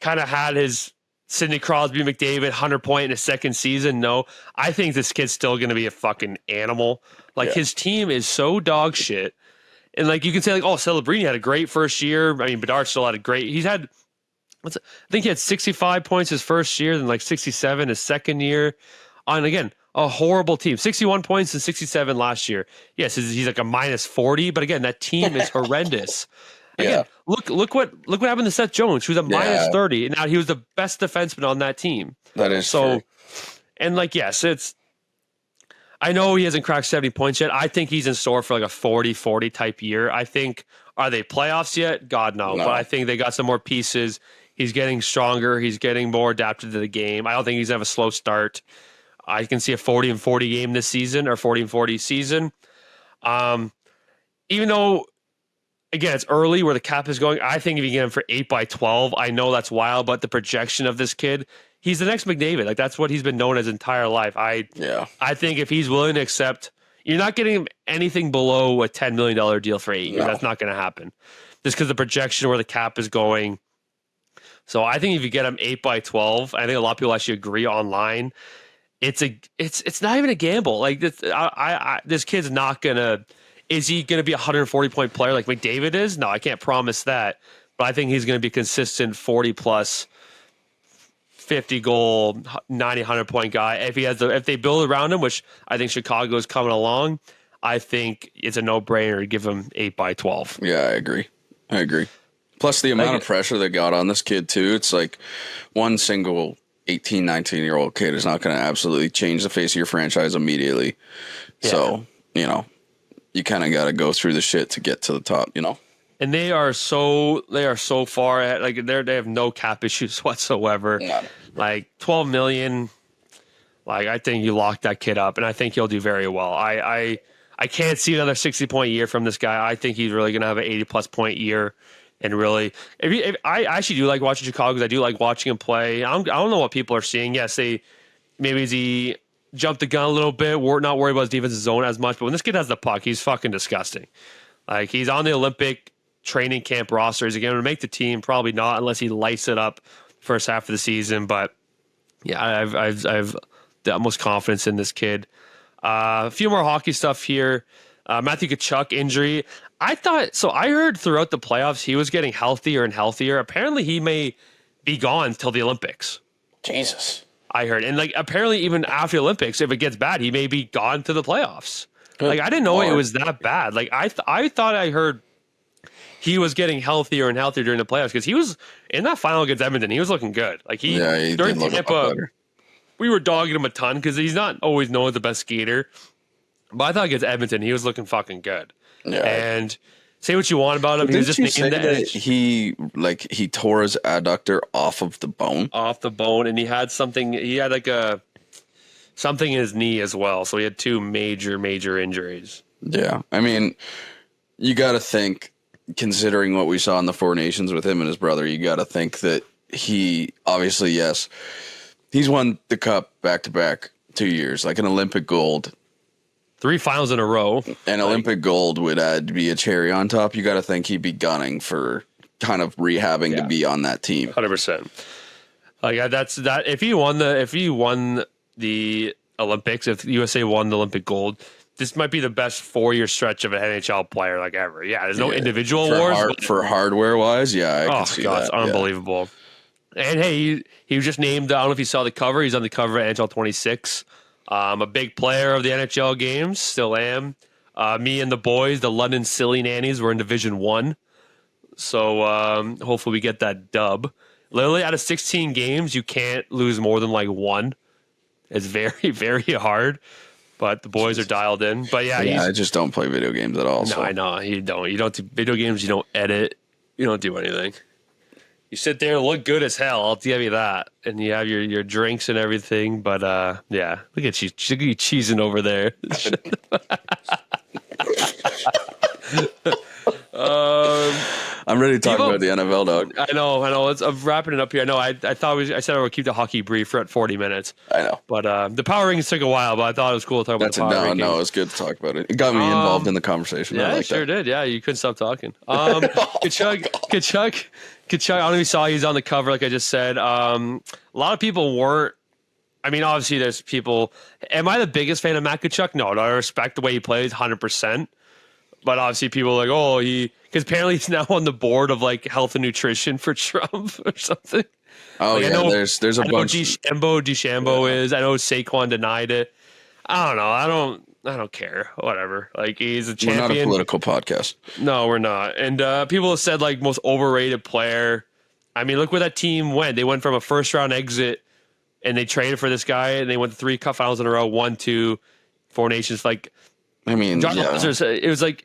kind of had his Sidney Crosby, McDavid, 100-point in his second season? No. I think this kid's still going to be a fucking animal. Like, his team is so dog shit. And, like, you can say, like, oh, Celebrini had a great first year. I mean, Bedard still had a great... He's had... I think he had 65 points his first year, then, like, 67 his second year. On, again, a horrible team. 61 points and 67 last year. Yes, he's like a minus 40, but, again, that team is horrendous. Again, look what happened to Seth Jones, who's a minus 30, and now he was the best defenseman on that team. That is so true. And, like, yes, I know he hasn't cracked 70 points yet. I think he's in store for like a 40-40 type year. I think, are they playoffs yet? God, no. But I think they got some more pieces. He's getting stronger. He's getting more adapted to the game. I don't think he's going to have a slow start. I can see a 40-40 game this season, or 40-40 season. Even though, again, it's early where the cap is going, I think if you get him for 8x12, I know that's wild, but the projection of this kid, he's the next McDavid. Like, that's what he's been known his entire life. I think if he's willing to accept, you're not getting him anything below a $10 million deal for 8 years. That's not going to happen. Just because the projection where the cap is going. So I think if you get him 8x12, I think a lot of people actually agree online. It's not even a gamble. Like, this kid's not gonna. Is he gonna be a 140-point player like McDavid is? No, I can't promise that. But I think he's gonna be consistent 40+ 50 goal, 90, 100-point guy. If they build around him, which I think Chicago is coming along, I think it's a no-brainer to give him 8x12. Yeah, I agree. Plus the amount of pressure they got on this kid too. It's like one single 18, 19-year-old kid is not going to absolutely change the face of your franchise immediately. Yeah. So, you kind of got to go through the shit to get to the top, And they are so far ahead. Like, they have no cap issues whatsoever. None. Like, $12 million. Like, I think you lock that kid up, and I think he'll do very well. I can't see another 60-point year from this guy. I think he's really going to have an 80+ point year. And really, I actually do like watching Chicago because I do like watching him play. I don't know what people are seeing. Yes, maybe he jumped the gun a little bit. We're not worried about his defensive zone as much. But when this kid has the puck, he's fucking disgusting. Like, he's on the Olympic training camp roster. Is he going to make the team? Probably not, unless he lights it up first half of the season. But yeah, I've the utmost confidence in this kid. A few more hockey stuff here. Matthew Tkachuk injury. I heard throughout the playoffs he was getting healthier and healthier. Apparently he may be gone till the Olympics. Jesus. I heard. And, like, apparently even after the Olympics, if it gets bad, he may be gone to the playoffs. Good. Like, I didn't know it was that bad. Like, I thought I heard he was getting healthier and healthier during the playoffs because he was in that final against Edmonton. He was looking good. Like, he during Tampa, we were dogging him a ton because he's not always known as the best skater. But I thought against Edmonton, he was looking fucking good. Yeah. And say what you want about him. He was just named the edge. He tore his adductor off of the bone. Off the bone, and he had something. He had like something in his knee as well. So he had two major injuries. Yeah, I mean, you got to think, considering what we saw in the Four Nations with him and his brother, you got to think that he obviously, yes, he's won the cup back-to-back 2 years, like an Olympic gold. 3 finals in a row. And Olympic gold would be a cherry on top. You got to think he'd be gunning for kind of rehabbing to be on that team. 100%. Like that's that. If he won the Olympics, if USA won the Olympic gold, this might be the best 4-year stretch of an NHL player like ever. Yeah, there's no individual awards for hardware wise. Yeah, I can see that. It's unbelievable. And hey, he was just named. I don't know if you saw the cover. He's on the cover of NHL 26. A big player of the NHL games, still am. Me and the boys, the London Silly Nannies, were in Division 1. So hopefully we get that dub. Literally, out of 16 games, you can't lose more than like one. It's very, very hard. But the boys are dialed in. But yeah, I just don't play video games at all. No, I know. You don't. You don't do video games. You don't edit. You don't do anything. You sit there and look good as hell. I'll give you that. And you have your drinks and everything. But yeah, look at you cheesing over there. I'm ready to talk about the NFL, dog. I know. I'm wrapping it up here. I thought I said I would keep the hockey brief for at 40 minutes. I know. But the power rankings took a while, but I thought it was cool to talk about the power rankings. No, it was good to talk about it. It got me involved in the conversation. Yeah, it sure did. Yeah, you couldn't stop talking. Kachuk, I don't know if you saw he's on the cover, like I just said. A lot of people weren't. I mean, obviously, there's people. Am I the biggest fan of Matt Kachuk? No, I respect the way he plays 100%. But obviously, people are like, because apparently he's now on the board of like health and nutrition for Trump or something. Oh, like, yeah, there's a bunch. DeChambeau is. I know Saquon denied it. I don't know. I don't care. Whatever. Like, he's a champion. We're not a political podcast. No, we're not. And people have said like most overrated player. I mean, look where that team went. They went from a first round exit, and they traded for this guy, and they went to 3 cup finals in a row, 1, 2, 4 nations. Like, I mean, it was like.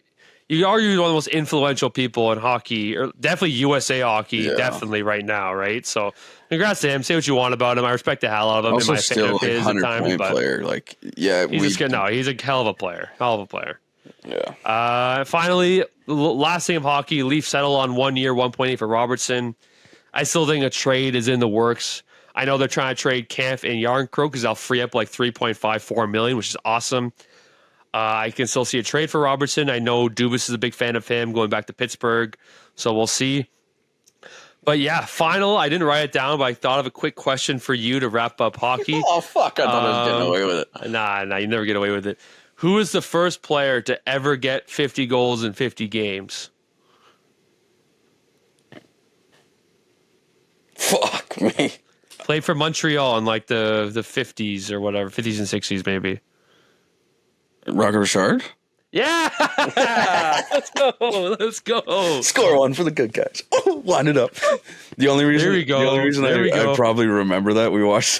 You argue he's one of the most influential people in hockey, or definitely USA hockey, definitely right now, right? So, congrats to him. Say what you want about him. I respect the hell out of him. Also, still like 100-point player. Like, yeah, he's a hell of a player. Yeah. Finally, last thing of hockey, Leafs settle on 1 year, 1.8 for Robertson. I still think a trade is in the works. I know they're trying to trade Kampf and Yarncroke because they'll free up like $3.54 million, which is awesome. I can still see a trade for Robertson. I know Dubas is a big fan of him going back to Pittsburgh, so we'll see. But yeah, I didn't write it down, but I thought of a quick question for you to wrap up hockey. Oh, fuck. I thought I was getting away with it. Nah, you never get away with it. Who is the first player to ever get 50 goals in 50 games? Fuck me. Played for Montreal in like the 50s or whatever, 50s and 60s maybe. Roger Richard? Yeah! Let's go. Score one for the good guys. Line it up. The only reason I probably remember that, we watched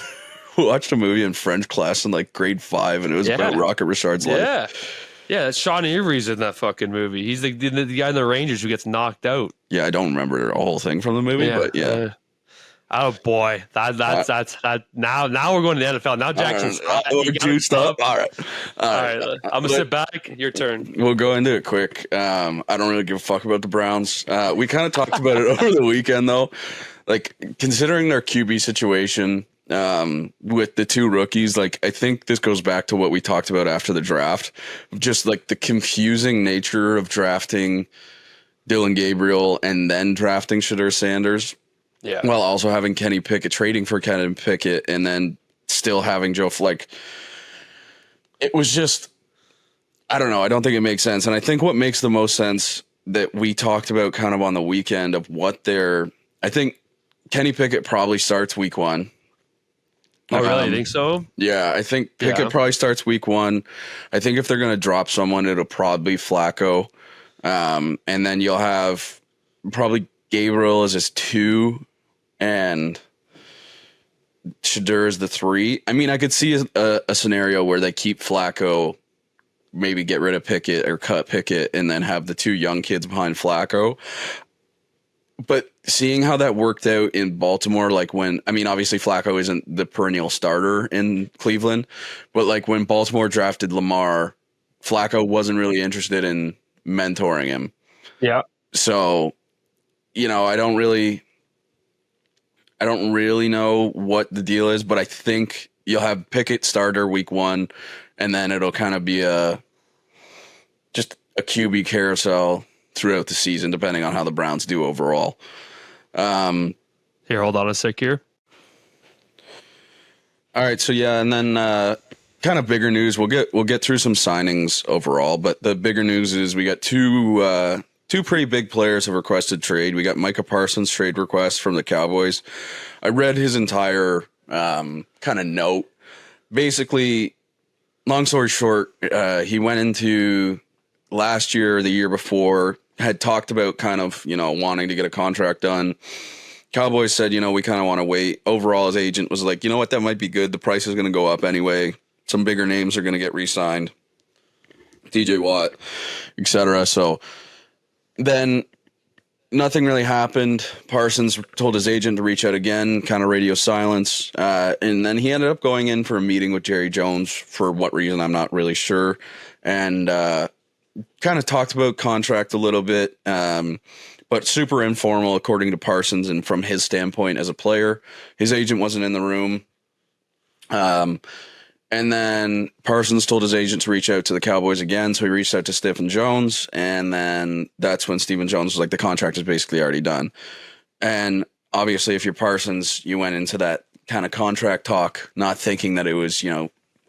a movie in French class in like grade 5, and it was about Rocket Richard's life. Yeah, that's Sean Avery's in that fucking movie. He's the guy in the Rangers who gets knocked out. Yeah, I don't remember the whole thing from the movie, but yeah. Oh boy, that's now we're going to the NFL. Now Jackson's juiced up. All right. I'm gonna sit back. Your turn. We'll go into it quick. I don't really give a fuck about the Browns. We kind of talked about it over the weekend though. Like, considering their QB situation with the 2 rookies, like, I think this goes back to what we talked about after the draft, just like the confusing nature of drafting Dylan Gabriel and then drafting Shedeur Sanders. Yeah. While also having Kenny Pickett, trading for Kenny Pickett, and then still having Joe Flacco. It was just, I don't know. I don't think it makes sense. And I think what makes the most sense that we talked about kind of on the weekend of I think Kenny Pickett probably starts week 1. Oh, really? You think so? Yeah, I think Pickett probably starts week 1. I think if they're going to drop someone, it'll probably be Flacco. And then you'll have probably Gabriel as his 2. And Shedeur is the 3. I mean, I could see a scenario where they keep Flacco, maybe get rid of Pickett or cut Pickett, and then have the 2 young kids behind Flacco. But seeing how that worked out in Baltimore, like obviously Flacco isn't the perennial starter in Cleveland, but like when Baltimore drafted Lamar, Flacco wasn't really interested in mentoring him. Yeah. So, I don't really know what the deal is, but I think you'll have Pickett starter week 1, and then it'll kind of be just a QB carousel throughout the season, depending on how the Browns do overall. Here, hold on a sec here. All right, so yeah, and then kind of bigger news. We'll get through some signings overall, but the bigger news is we got two pretty big players have requested trade. We got Micah Parsons trade request from the Cowboys. I read his entire kind of note. Basically, long story short, he went into last year or the year before, had talked about kind of, wanting to get a contract done. Cowboys said, we kind of want to wait. Overall, his agent was like, you know what, that might be good. The price is going to go up anyway. Some bigger names are going to get re-signed. TJ Watt, etc. So then nothing really happened. Parsons told his agent to reach out again, kind of radio silence. And then he ended up going in for a meeting with Jerry Jones for what reason, I'm not really sure. And kind of talked about contract a little bit. But super informal, according to Parsons, and from his standpoint as a player. His agent wasn't in the room. And then Parsons told his agent to reach out to the Cowboys again, so he reached out to Stephen Jones, and then that's when Stephen Jones was like, the contract is basically already done. And obviously, if you're Parsons, you went into that kind of contract talk not thinking that it was,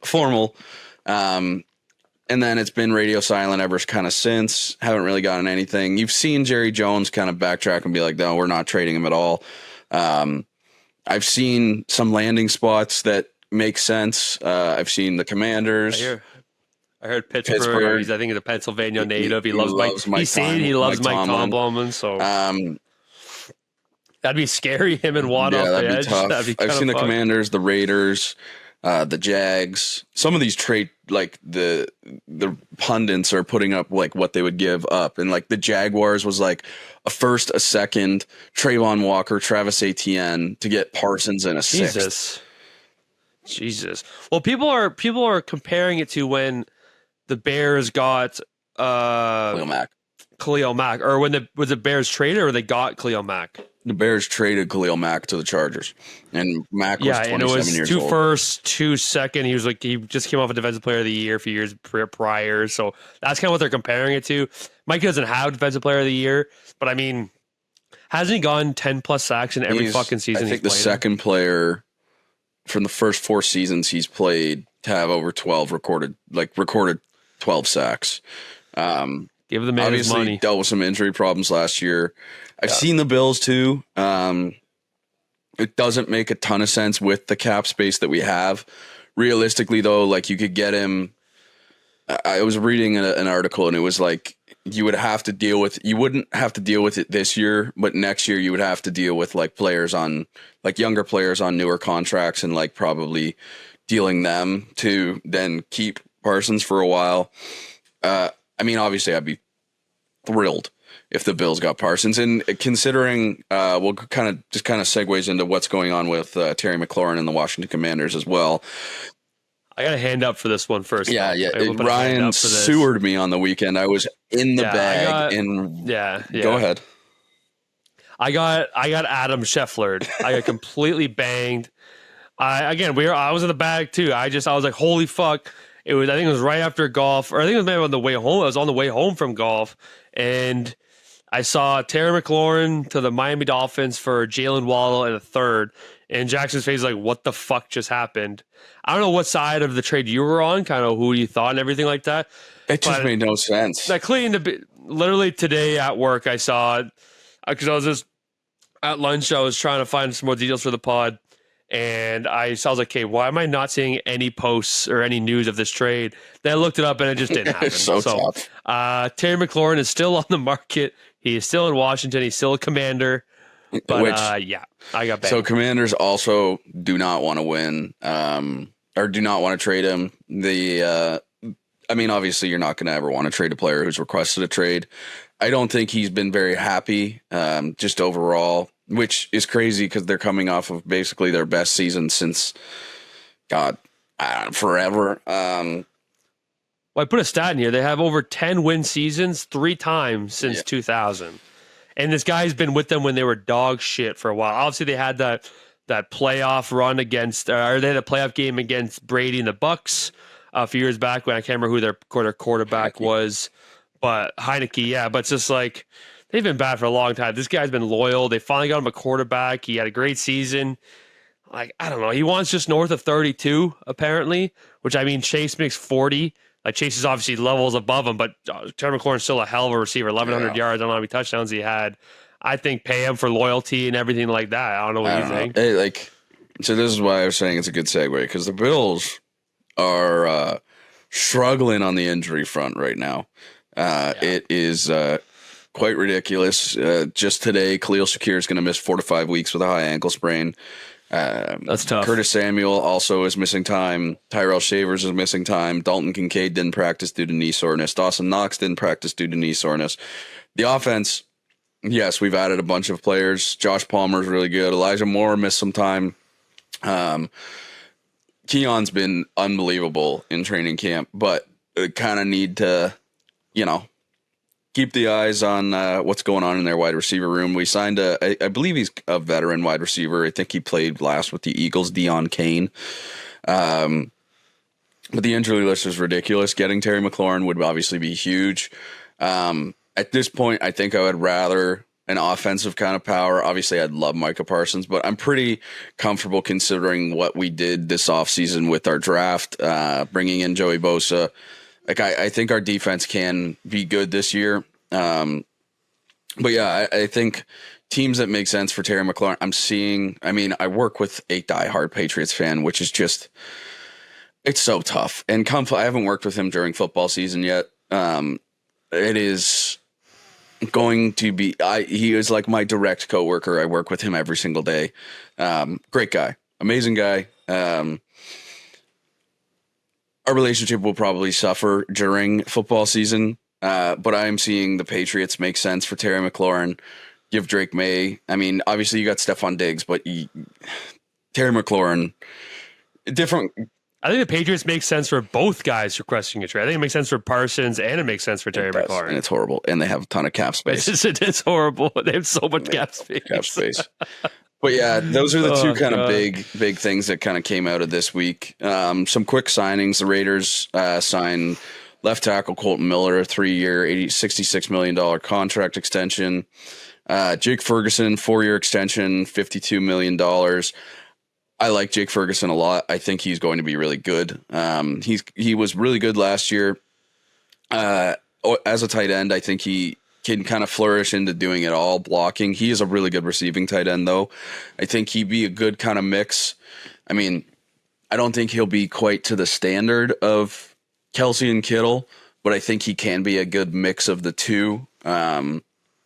formal. And then it's been radio silent ever kind of since. Haven't really gotten anything. You've seen Jerry Jones kind of backtrack and be like, no, we're not trading him at all. I've seen some landing spots that make sense. I've seen the Commanders. I heard Pittsburgh. He's, I think, he's a Pennsylvania native. He loves Mike. He said he loves Mike Tomlin. So that'd be scary. Him and Watt off the edge. Tough. I've seen the Commanders, the Raiders, the Jags. Some of these trade, like the pundits are putting up like what they would give up, and like the Jaguars was like a first, a second, Trayvon Walker, Travis Etienne to get Parsons in a sixth. Jesus. Well, people are comparing it to when the Bears got Khalil Mack, or when was the Bears traded, or they got Khalil Mack? The Bears traded Khalil Mack to the Chargers, and Mack was 27 and it was years 2 old. first, 2 second. He was like, he just came off a Defensive Player of the Year a few years prior, so that's kind of what they're comparing it to. Mike doesn't have Defensive Player of the Year, but I mean, hasn't he gone 10 plus sacks in every fucking season? I think the second player from the first 4 seasons he's played to have over 12 recorded 12 sacks. Give the man his money. Obviously dealt with some injury problems last year. I've seen the Bills too. It doesn't make a ton of sense with the cap space that we have. Realistically though, like you could get him. I was reading an article and it was like you wouldn't have to deal with it this year, but next year you would have to deal with like younger players on newer contracts and like probably dealing them to then keep Parsons for a while. I mean, obviously I'd be thrilled if the Bills got Parsons, and considering we'll kind of segues into what's going on with Terry McLaurin and the Washington Commanders as well. I got a hand up for this one first. Yeah. Ryan sewered me on the weekend. I was in the bag. Go ahead. I got Adam Scheffler. I got completely banged. I was in the bag too. I was like, holy fuck. I think it was right after golf, or I think it was maybe on the way home. I was on the way home from golf, and I saw Terry McLaurin to the Miami Dolphins for Jalen Waddle in a third. And Jackson's face is like, what the fuck just happened? I don't know what side of the trade you were on, kind of who you thought and everything like that. It just made no sense. Literally today at work, I saw it because I was just at lunch. I was trying to find some more details for the pod. And I was like, okay, why am I not seeing any posts or any news of this trade? Then I looked it up and it just didn't happen. It's so tough. Terry McLaurin is still on the market. He is still in Washington. He's still a Commander. But I got banged. So Commanders also do not want to win or do not want to trade him. Obviously you're not going to ever want to trade a player who's requested a trade. I don't think he's been very happy just overall, which is crazy because they're coming off of basically their best season since, forever. Well, I put a stat in here. They have over 10 win seasons 3 times since 2000. And this guy's been with them when they were dog shit for a while. Obviously, they had that playoff run against, or they had a playoff game against Brady and the Bucks a few years back when I can't remember who their quarterback was. But Heineke, yeah. But it's just like, they've been bad for a long time. This guy's been loyal. They finally got him a quarterback. He had a great season. like, I don't know. He wants just north of 32, apparently, which I mean, Chase makes 40. Like, Chase is obviously levels above him, but Terry McLaurin's still a hell of a receiver. 1,100 yards. I don't know how many touchdowns he had. I think pay him for loyalty and everything like that. I don't know what you think. Hey, so this is why I was saying it's a good segue, because the Bills are struggling on the injury front right now. It is quite ridiculous. Just today, Khalil Shakir is going to miss 4 to 5 weeks with a high ankle sprain. That's tough. Curtis Samuel also is missing time. Tyrell Shavers is missing time. Dalton Kincaid didn't practice due to knee soreness. Dawson Knox didn't practice due to knee soreness. The offense, yes, we've added a bunch of players. Josh Palmer's really good. Elijah Moore missed some time. Keon's been unbelievable in training camp, but kind of need to, keep the eyes on what's going on in their wide receiver room. We signed I believe he's a veteran wide receiver. I think he played last with the Eagles, Deion Kane. But the injury list is ridiculous. Getting Terry McLaurin would obviously be huge. At this point, I think I would rather an offensive kind of power. Obviously, I'd love Micah Parsons, but I'm pretty comfortable considering what we did this offseason with our draft, bringing in Joey Bosa. Like, I think our defense can be good this year. But yeah, I think teams that make sense for Terry McLaurin, I work with a diehard Patriots fan, which is just, it's so tough. And I haven't worked with him during football season yet. It is going to be, he is like my direct coworker. I work with him every single day. Great guy, amazing guy. Our relationship will probably suffer during football season, but I am seeing the Patriots make sense for Terry McLaurin. Give Drake May. I mean, obviously you got Stephon Diggs, but Terry McLaurin, different. I think the Patriots make sense for both guys requesting a trade. I think it makes sense for Parsons and it makes sense for Terry McLaurin. And it's horrible. And they have a ton of cap space. It's horrible. They have so much cap space. But yeah, those are the two kind of big things that kind of came out of this week. Some quick signings. The Raiders signed left tackle Colton Miller, a 3-year, $66 million contract extension. Jake Ferguson, 4-year extension, $52 million. I like Jake Ferguson a lot. I think he's going to be really good. He was really good last year. As a tight end, I think he can kind of flourish into doing it all, blocking. He is a really good receiving tight end, though. I think he'd be a good kind of mix. I mean, I don't think he'll be quite to the standard of Kelsey and Kittle, but I think he can be a good mix of the two.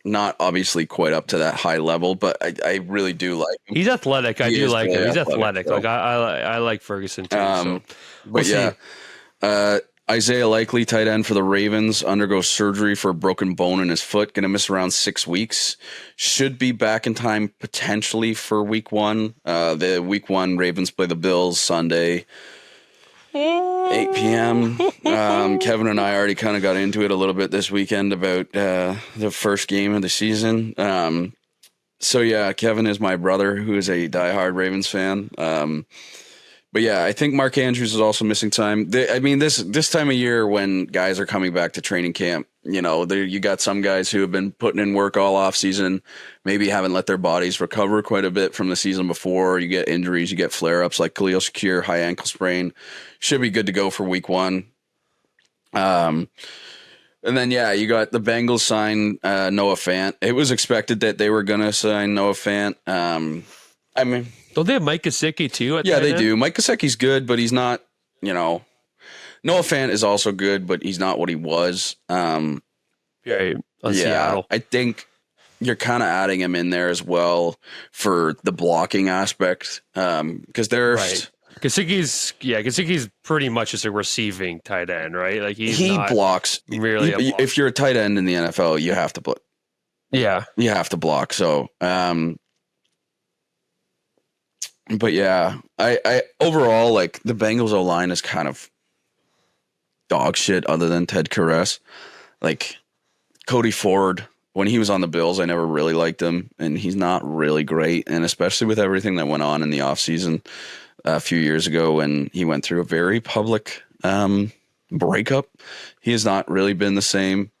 Not obviously quite up to that high level, but I really do like him. He's athletic. I do like him. He's athletic. So. Like I like Ferguson too. Isaiah Likely, tight end for the Ravens, undergoes surgery for a broken bone in his foot. Going to miss around 6 weeks. Should be back in time potentially for week 1. The week 1 Ravens play the Bills Sunday, 8 p.m. Kevin and I already kind of got into it a little bit this weekend about the first game of the season. So yeah, Kevin is my brother who is a diehard Ravens fan. But yeah, I think Mark Andrews is also missing time. This time of year when guys are coming back to training camp, you got some guys who have been putting in work all off season, maybe haven't let their bodies recover quite a bit from the season before. You get injuries, you get flare ups like Khalil Shakir, high ankle sprain. Should be good to go for week 1. And then, yeah, you got the Bengals sign Noah Fant. It was expected that they were going to sign Noah Fant. Don't they have Mike Gesicki too? Yeah, they do. Mike Gesicki's good, but he's not, Noah Fant is also good, but he's not what he was. Seattle. I think you're kind of adding him in there as well for the blocking aspect. Because there's... Right. Gesicki's pretty much just a receiving tight end, right? Like he blocks. Really, if you're a tight end in the NFL, you have to block. Yeah, you have to block. So, but yeah, I overall like the Bengals O-line is kind of dog shit other than Ted Karras. Like Cody Ford, when he was on the Bills, I never really liked him, and he's not really great. And especially with everything that went on in the offseason a few years ago when he went through a very public breakup, he has not really been the same.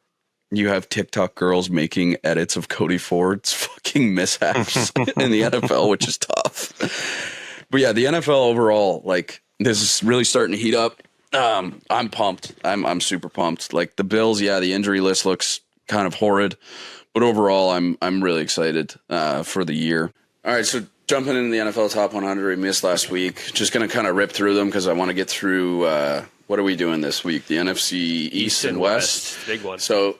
You have TikTok girls making edits of Cody Ford's fucking mishaps in the NFL, which is tough. But yeah, the NFL overall, like, this is really starting to heat up. I'm pumped. I'm super pumped. Like the Bills, yeah, the injury list looks kind of horrid, but overall, I'm really excited for the year. All right, so jumping into the NFL Top 100, we missed last week. Just going to kind of rip through them because I want to get through. What are we doing this week? The NFC East and West. Big one. So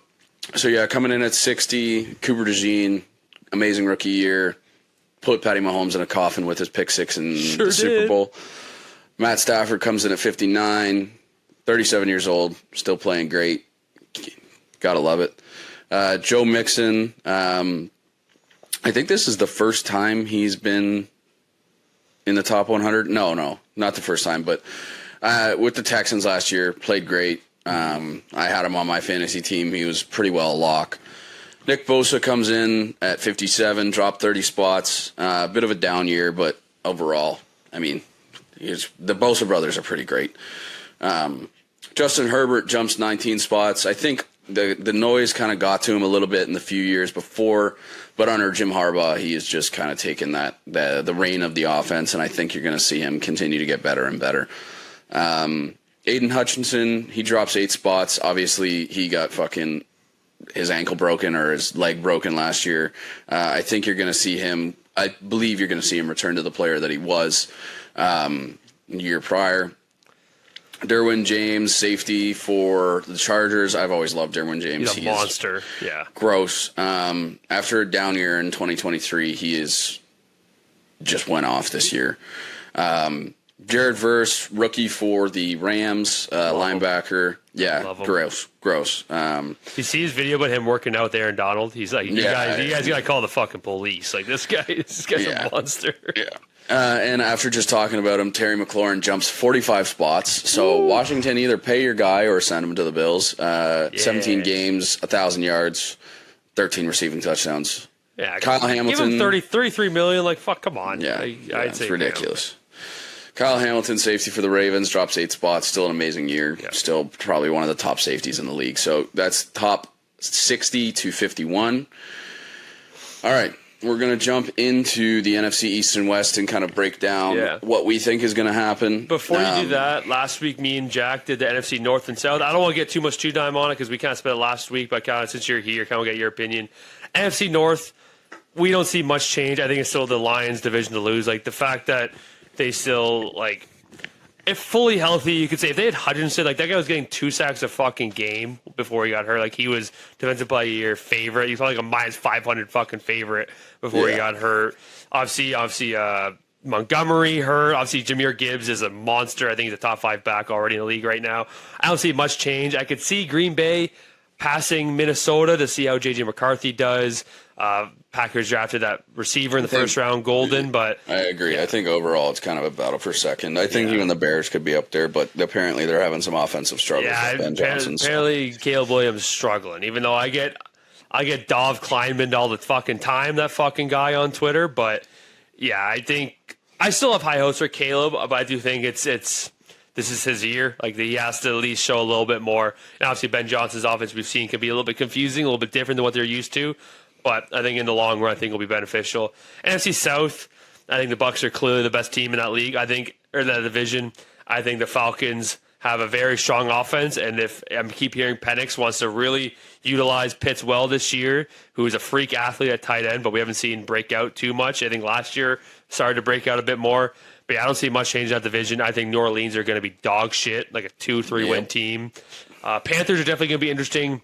yeah, coming in at 60, Cooper DeJean, amazing rookie year. Put Patty Mahomes in a coffin with his pick six in the Super Bowl. Matt Stafford comes in at 59, 37 years old, still playing great. Gotta love it. Joe Mixon, I think this is the first time he's been in the top 100. No, not the first time, but with the Texans last year, played great. I had him on my fantasy team. He was pretty well a lock. Nick Bosa comes in at 57, dropped 30 spots. A bit of a down year, but overall, I mean, the Bosa brothers are pretty great. Justin Herbert jumps 19 spots. I think the noise kind of got to him a little bit in the few years before, but under Jim Harbaugh, he has just kind of taken the reign of the offense, and I think you're going to see him continue to get better and better. Aiden Hutchinson, he drops 8 spots. Obviously, he got fucking his ankle broken or his leg broken last year. I think you're going to see him. I believe you're going to see him return to the player that he was year prior. Derwin James, safety for the Chargers. I've always loved Derwin James. He's a monster. Yeah. Gross. After a down year in 2023, he just went off this year. Jared Verse, rookie for the Rams, linebacker. Yeah, gross. You see his video about him working out there in Donald? He's like, you guys got to call the fucking police. Like, this guy's a monster. Yeah. And after just talking about him, Terry McLaurin jumps 45 spots. So Washington either pay your guy or send him to the Bills. 17 games, 1,000 yards, 13 receiving touchdowns. Yeah, Kyle Hamilton. Give him 33 million. Like, fuck, come on. Yeah, I'd say it's ridiculous. Kyle Hamilton, safety for the Ravens, drops 8 spots. Still an amazing year. Yeah. Still probably one of the top safeties in the league. So that's top 60 to 51. All right. We're going to jump into the NFC East and West and kind of break down what we think is going to happen. Before you do that, last week me and Jack did the NFC North and South. I don't want to get too much time on it because we kind of spent it last week, but kind of since you're here, kind of get your opinion. NFC North, we don't see much change. I think it's still the Lions division to lose. Like the fact that they still, like, if fully healthy, you could say if they had Hutchinson, like that guy was getting 2 sacks a fucking game before he got hurt. Like he was defensive player of the year favorite. He felt like a minus 500 fucking favorite before he got hurt. Obviously, Montgomery hurt. Obviously, Jahmyr Gibbs is a monster. I think he's a top 5 back already in the league right now. I don't see much change. I could see Green Bay passing Minnesota to see how J.J. McCarthy does. Packers drafted that receiver in the first round, Golden, but I agree. Yeah. I think overall it's kind of a battle for second. I think even the Bears could be up there, but apparently they're having some offensive struggles with Ben Johnson. Apparently Caleb Williams is struggling, even though I get Dov Kleinman all the fucking time, that fucking guy on Twitter. But yeah, I think I still have high hopes for Caleb, but I do think this is his year. Like he has to at least show a little bit more. And obviously Ben Johnson's offense we've seen can be a little bit confusing, a little bit different than what they're used to. But I think in the long run, I think it'll be beneficial. NFC South, I think the Bucs are clearly the best team in that league. Or that division. I think the Falcons have a very strong offense, and if I keep hearing Penix wants to really utilize Pitts well this year, who is a freak athlete at tight end, but we haven't seen break out too much. I think last year started to break out a bit more. But yeah, I don't see much change in that division. I think New Orleans are going to be dog shit, like a 2-3 win team. Panthers are definitely going to be interesting.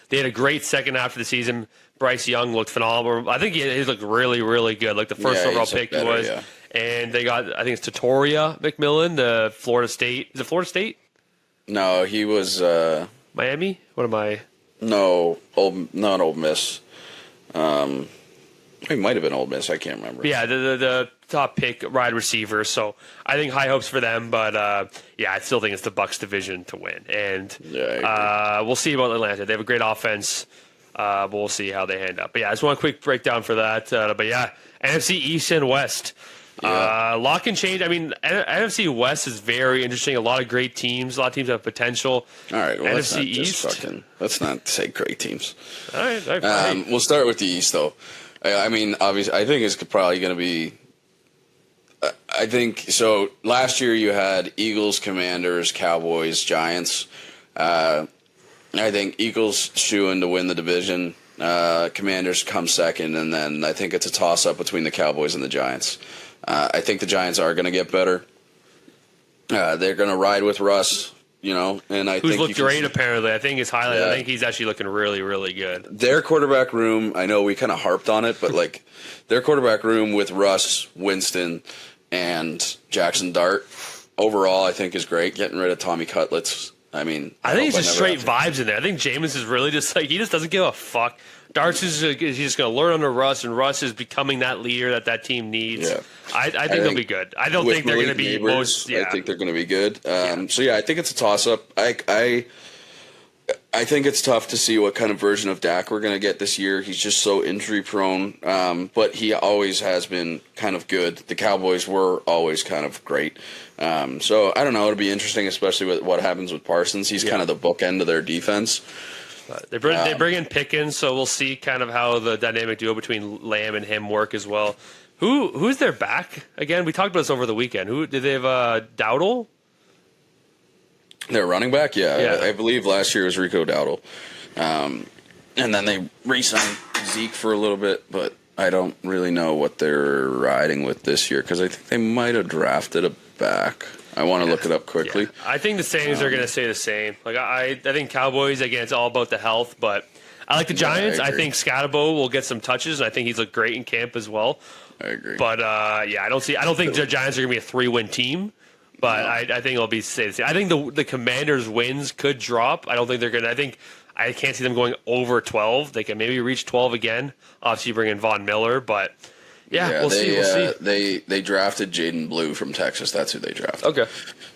They had a great second half of the season. Bryce Young looked phenomenal. I think he looked really, really good. Like the first overall pick he was. Yeah. And they got, I think it's Tatoria McMillan, the Florida State. Is it Florida State? No, he was Miami? What am I? No, not Ole Miss. He might have been Ole Miss. I can't remember. Yeah, the top pick wide receiver. So I think high hopes for them. But I still think it's the Bucs division to win. And we'll see about Atlanta. They have a great offense. But we'll see how they end up. But yeah, I just want a quick breakdown for that. But yeah, NFC East and West. Lock and change. I mean, NFC West is very interesting. A lot of great teams. A lot of teams have potential. All right. Well, NFC East. Let's not say great teams. All right. We'll start with the East, though. I mean, obviously, I think it's probably going to be. I think so. Last year you had Eagles, Commanders, Cowboys, Giants. I think Eagles shoo-in to win the division. Commanders come second, and then I think it's a toss-up between the Cowboys and the Giants. I think the Giants are going to get better. They're going to ride with Russ, and I Who's think looked great apparently. I think his highlight. Yeah. I think he's actually looking really, really good. Their quarterback room, I know we kind of harped on it, but like their quarterback room with Russ, Winston, and Jackson Dart overall, I think is great. Getting rid of Tommy Cutlets. I mean, I think it's just straight vibes in there. I think Jameis is really just like, he just doesn't give a fuck. Dart's he's just going to learn under Russ, and Russ is becoming that leader that team needs. Yeah. I think they'll be good. I don't think they're going to be most. Yeah. I think they're going to be good. So yeah, I think it's a toss up. I think it's tough to see what kind of version of Dak we're going to get this year. He's just so injury prone, but he always has been kind of good. The Cowboys were always kind of great. So I don't know. It'll be interesting, especially with what happens with Parsons. He's kind of the bookend of their defense. They bring in Pickens, so we'll see kind of how the dynamic duo between Lamb and him work as well. Who's their back again? We talked about this over the weekend. Who did they have? Dowdle. Their running back, yeah. I believe last year was Rico Dowdle, and then they re-signed Zeke for a little bit, but I don't really know what they're riding with this year because I think they might have drafted a back. I want to look it up quickly. Yeah. I think the Saints are going to stay the same. Like I think Cowboys, again, it's all about the health, but I like the Giants. I think Scatterbo will get some touches, and I think he's looked great in camp as well. I agree. But I don't think the Giants are going to be a 3-win team. But I think it'll be stay the same. I think the Commanders' wins could drop. I don't think they're going to. I can't see them going over 12. They can maybe reach 12 again. Obviously, you bring in Von Miller, but we'll see. They drafted Jaden Blue from Texas. That's who they drafted. Okay.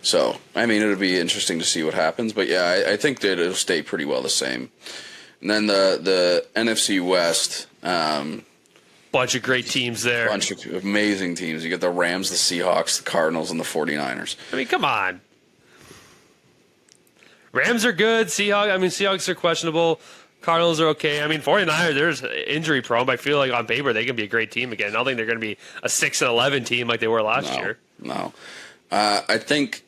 So, I mean, it'll be interesting to see what happens. But, yeah, I think that it'll stay pretty well the same. And then the NFC West. Bunch of great teams there. Bunch of amazing teams. You get the Rams, the Seahawks, the Cardinals, and the 49ers. I mean, come on. Rams are good. Seahawks are questionable. Cardinals are okay. 49ers, there's injury prone, but I feel like on paper they can be a great team again. I don't think they're going to be a 6-11 team like they were last year. No. I think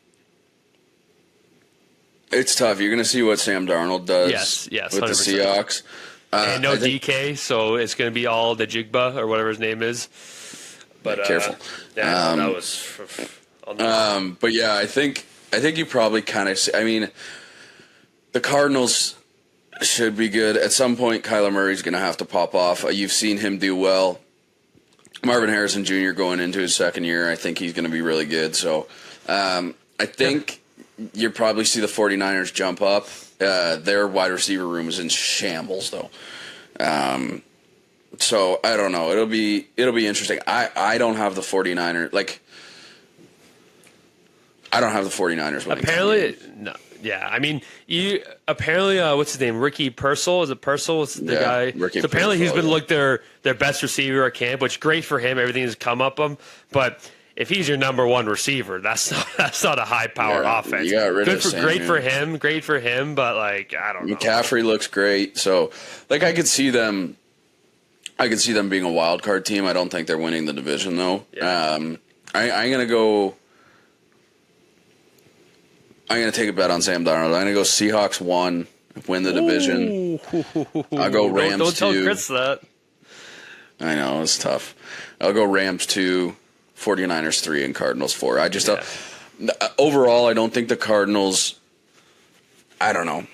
it's tough. You're going to see what Sam Darnold does yes, with 100%. The Seahawks. And no DK, so it's going to be all the Jigba or whatever his name is. But careful. That was. But yeah, I think you probably kind of. The Cardinals should be good at some point. Kyler Murray's going to have to pop off. You've seen him do well. Marvin Harrison Jr. going into his second year, I think he's going to be really good. So I think you probably see the 49ers jump up. Their wide receiver room is in shambles, though. So I don't know. It'll be interesting. I don't have the 49ers. I don't have the 49ers winning. Apparently, no. Yeah, apparently, what's his name? Ricky Purcell. Is it Purcell? What's the guy? Ricky so apparently, Purcell, he's been their best receiver at camp, which great for him. Everything has come up him, but if he's your number one receiver, that's not a high powered offense. You got rid of great for him, but I don't know. McCaffrey looks great, so I could see them being a wild card team. I don't think they're winning the division though. Yeah. I'm gonna go. I'm going to take a bet on Sam Darnold. I'm going to go Seahawks 1, win the division. I'll go Rams 2. Don't tell Chris that. I know, it's tough. I'll go Rams 2, 49ers 3, and Cardinals 4. Overall, I don't think the Cardinals, I don't know.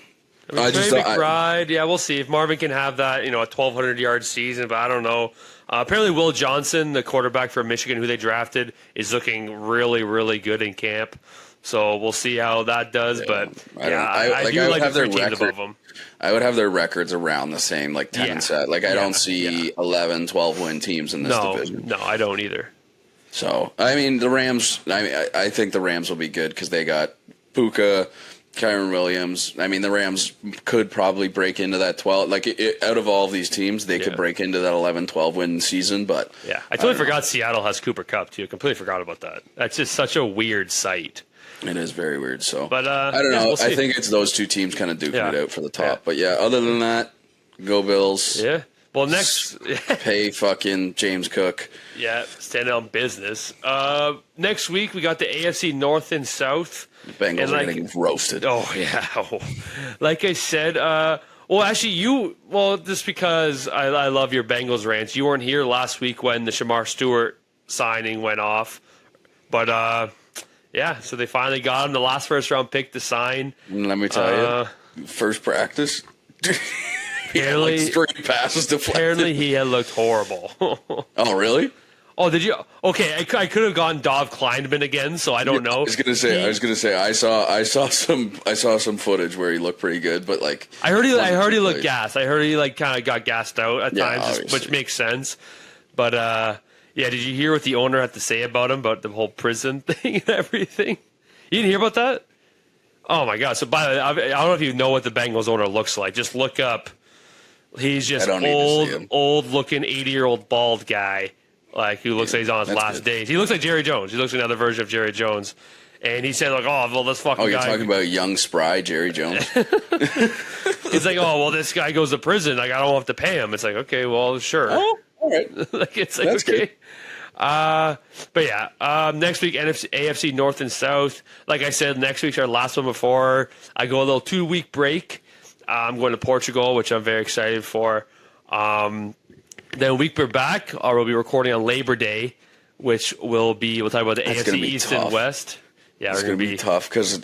McBride, we'll see. If Marvin can have that, a 1,200-yard season, but I don't know. Apparently, Will Johnson, the quarterback from Michigan who they drafted, is looking really, really good in camp. So we'll see how that does, but I do like the three teams above them. I would have their records around the same, 10 and 7. I don't see 11, 12-win teams in this division. No, I don't either. So, the Rams, I think the Rams will be good because they got Puka, Kyron Williams. The Rams could probably break into that 12. Out of all of these teams, they could break into that 11, 12-win season, but... Yeah, I totally forgot Seattle has Cooper Kupp, too. Completely forgot about that. That's just such a weird sight. It is very weird. So, but I don't know. We'll I think it's those two teams kind of duking it out for the top. But other than that, go Bills. Yeah. Well, next pay fucking James Cook. Yeah, stand on business. Next week we got the AFC North and South. The Bengals are getting roasted. Oh yeah. Like I said, just because I love your Bengals rants. You weren't here last week when the Shamar Stewart signing went off, but so they finally got him, the last first round pick to sign. Let me tell you, first practice. Apparently, straight passes deflected. Apparently, he had looked horrible. Oh, really? Oh, did you? Okay, I could have gone Dov Kleinman again, so I don't know. I was gonna say, I saw some footage where he looked pretty good, but like I heard he looked gassed. I heard he kind of got gassed out at times, obviously. which makes sense. But did you hear what the owner had to say about him, about the whole prison thing and everything? You didn't hear about that? Oh my god! So by the way, I don't know if you know what the Bengals owner looks like. Just look up. He's just old looking 80-year-old bald guy. Like, who looks like he's on his last days. He looks like Jerry Jones. He looks like another version of Jerry Jones. And he said, like, this fucking guy. Oh, you're talking about young, spry Jerry Jones? He's like, this guy goes to prison. Like, I don't have to pay him. It's like, okay, well, sure. Oh, all right. Like, it's like, that's okay. Good. Next week, AFC North and South. Like I said, next week's our last one before I go a little 2-week break. I'm going to Portugal, which I'm very excited for. Then a week we're back, or we'll be recording on Labor Day, which we'll talk about the AFC East and West. Yeah, it's going to be tough because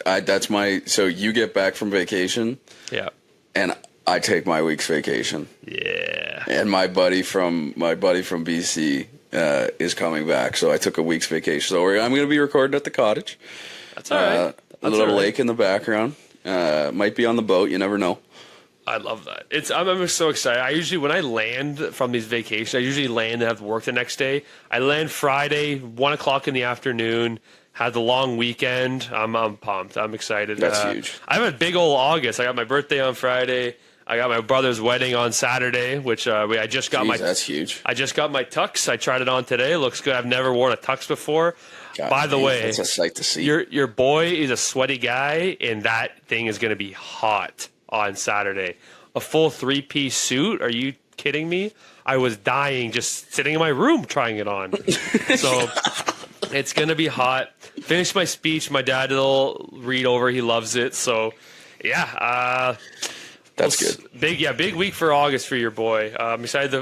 so you get back from vacation. Yeah. And I take my week's vacation. Yeah. And my buddy from BC is coming back, so I took a week's vacation. So I'm going to be recording at the cottage. That's all right. A little lake in the background. Might be on the boat. You never know. I love that. I'm so excited. When I land from these vacations, I usually land and have to work the next day. I land Friday, 1:00 in the afternoon. Had the long weekend. I'm pumped. I'm excited. That's huge. I have a big old August. I got my birthday on Friday. I got my brother's wedding on Saturday, which I just got. That's huge. I just got my tux. I tried it on today. It looks good. I've never worn a tux before. By the way, it's a sight to see. Your boy is a sweaty guy, and that thing is going to be hot on Saturday. A full 3-piece suit? Are you kidding me? I was dying just sitting in my room trying it on. So it's going to be hot. Finished my speech. My dad did a little read over. He loves it. So, yeah. That's good. Big week for August for your boy. I'm excited.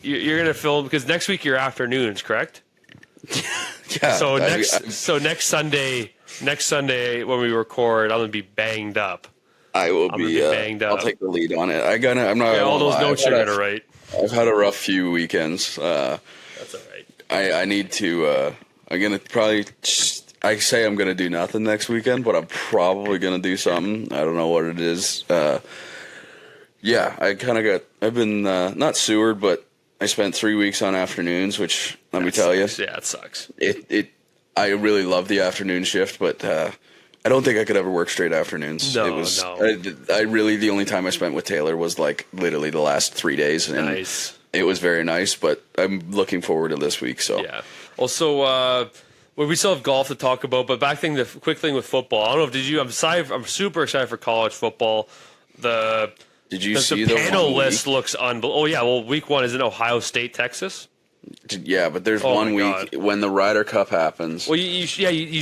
You're going to film, because next week you're afternoons, correct? Yeah. So next Sunday when we record, I'm going to be banged up. I will be banged up. I'll take the lead on it. I'm not. All those notes you're gonna write. I've had a rough few weekends. That's all right. I need to. I'm gonna probably. I say I'm gonna do nothing next weekend, but I'm probably gonna do something. I don't know what it is. Yeah, I kind of got. I've been not sewered, but I spent 3 weeks on afternoons, which let me tell you, yeah, it sucks. I really love the afternoon shift, but. I don't think I could ever work straight afternoons. No. I really, the only time I spent with Taylor was like literally the last 3 days. And nice. It was very nice, but I'm looking forward to this week. So yeah. Also, we still have golf to talk about, but the quick thing with football. I don't know if I'm super excited for college football. Did you see the panel list looks unbelievable. Oh yeah, well, week 1 is in Ohio State, Texas. Yeah, but there's 1 week when the Ryder Cup happens. Well, you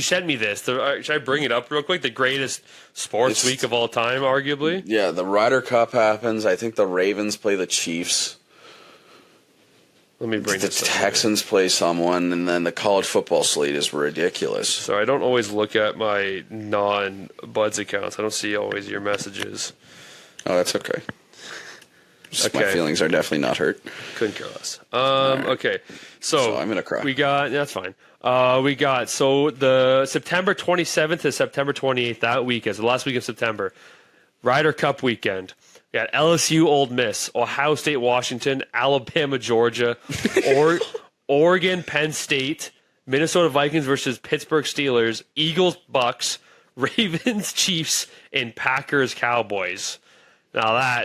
sent me this. Should I bring it up real quick? The greatest sports week of all time, arguably. Yeah, the Ryder Cup happens. I think the Ravens play the Chiefs. Let me bring this up. The Texans play someone, and then the college football slate is ridiculous. So I don't always look at my non-Buds accounts. I don't see always your messages. Oh, that's okay. My feelings are definitely not hurt. Couldn't care less. Right. Okay, so I'm gonna cry. That's fine. The September 27th to September 28th. That week is the last week of September. Ryder Cup weekend. We got LSU, Ole Miss, Ohio State, Washington, Alabama, Georgia, Oregon, Penn State, Minnesota Vikings versus Pittsburgh Steelers, Eagles, Bucks, Ravens, Chiefs, and Packers, Cowboys. Now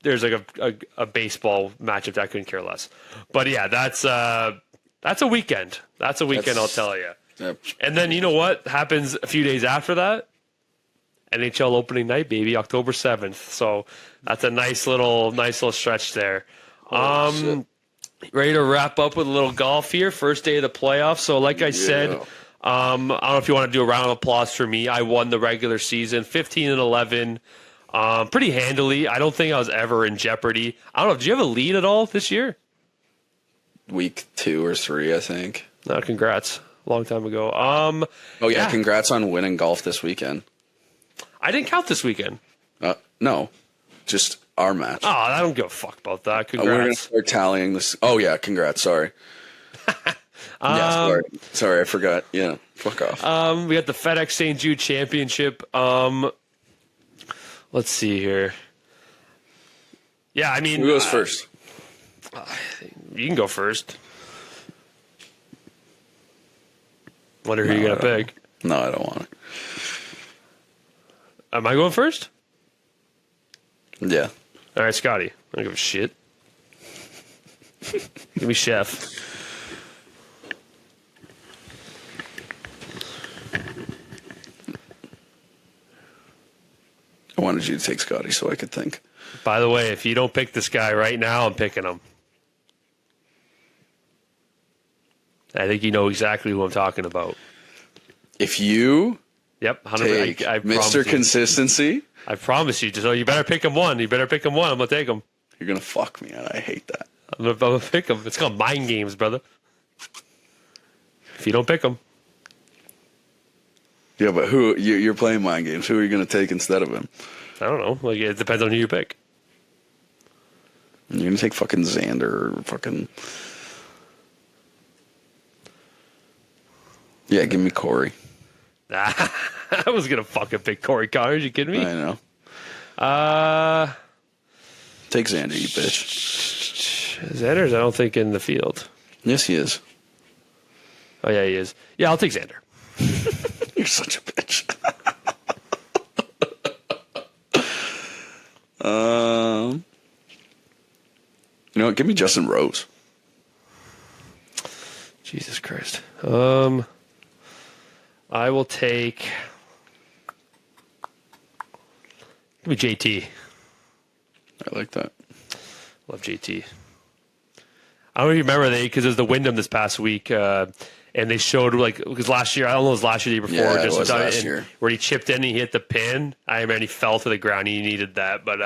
there's like a baseball matchup that I couldn't care less. But yeah, that's a weekend. That's a weekend, I'll tell you. Yep. And then you know what happens a few days after that? NHL opening night, baby, October 7th. So that's a nice little stretch there. Ready to wrap up with a little golf here. First day of the playoffs. So like I said, I don't know if you want to do a round of applause for me. I won the regular season, 15-11, pretty handily. I don't think I was ever in jeopardy. I don't know. Did you have a lead at all this year? Week 2 or 3, I think. No, congrats. Long time ago. Congrats on winning golf this weekend. I didn't count this weekend. No, just our match. Oh, I don't give a fuck about that. Congrats. We're going to start tallying this. Oh, yeah, congrats. Sorry. Sorry, I forgot. Yeah, fuck off. We got the FedEx St. Jude Championship. Let's see here. Yeah, I mean... Who goes first? You can go first. Wonder who you're going to pick. No, I don't want it. Am I going first? Yeah. All right, Scotty. I don't give a shit. Give me Chef. I wanted you to take Scotty so I could think. By the way, if you don't pick this guy right now, I'm picking him. I think you know exactly who I'm talking about. If you take I Mr. Consistency, I promise you. So you better pick him one. I'm going to take him. You're going to fuck me, and I hate that. I'm going to pick him. It's called mind games, brother. If you don't pick him. Yeah, but who you're playing mind games. Who are you going to take instead of him? I don't know. Like, it depends on who you pick. You're going to take fucking Xander or fucking... Yeah, give me Corey. I was going to fucking pick Corey Connors. You kidding me? I know. Take Xander, you bitch. Xander's, I don't think, in the field. Yes, he is. Oh, yeah, he is. Yeah, I'll take Xander. You're such a bitch. You know what? Give me Justin Rose. Jesus Christ. I will take... Give me JT. I like that. Love JT. I don't know if you remember because it was the Wyndham this past week, and they showed because last year, I don't know, it was last year, the year before, it was last year, where he chipped in and he hit the pin. I remember he fell to the ground. He needed that, but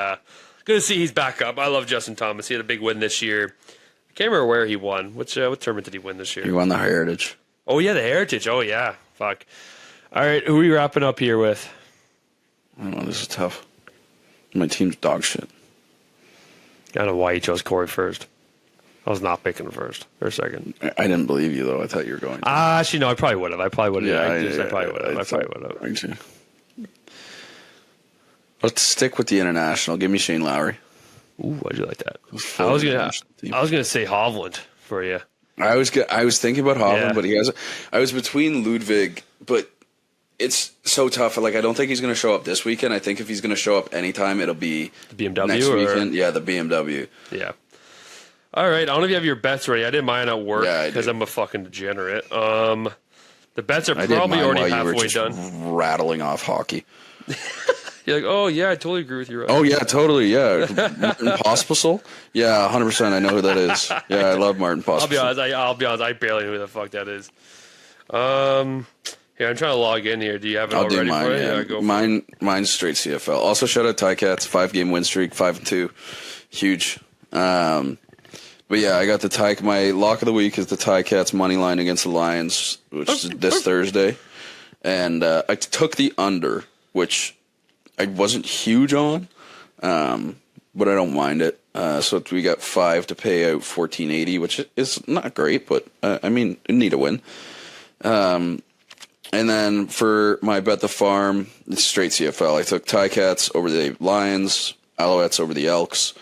good to see he's back up. I love Justin Thomas. He had a big win this year. I can't remember where he won. What tournament did he win this year? He won the Heritage. Oh yeah, the Heritage. Oh yeah, fuck. All right, who are we wrapping up here with? I don't know. This is tough. My team's dog shit. I don't know why you chose Corey first. I was not picking him first or second. I didn't believe you, though. I thought you were going to. Actually, no, I probably would have. I probably would have. Yeah, I probably would have. Let's stick with the international. Give me Shane Lowry. Ooh, why'd you like that? I was gonna say Hovland for you. I was thinking about Hovland, Yeah. but I was between Ludwig, but it's so tough. Like, I don't think he's going to show up this weekend. I think if he's going to show up anytime, it'll be the BMW next weekend. Yeah, the BMW. Yeah. All right. I don't know if you have your bets ready. I did mine at work because I'm a fucking degenerate. The bets are probably already halfway done. Rattling off hockey. You're like, oh yeah, I totally agree with you. Right? Oh yeah, totally. Yeah, Martin Pospisil. Yeah, 100%. I know who that is. Yeah, I love Martin Pospisil. I'll be honest. I barely know who the fuck that is. Here, I'm trying to log in here. Do you have it already mine, for you? yeah. Go Mine's straight CFL. Also, shout out Ticats, 5-game win streak, 5-2, huge. But yeah, I got the my lock of the week is the Ticats money line against the Lions, which is this Thursday, and I took the under, which I wasn't huge on, but I don't mind it. So we got 5 to pay out $14.80, which is not great, but I mean, need a win. And then for my bet the farm, it's straight CFL. I took Ticats over the Lions, Alouettes over the Elks,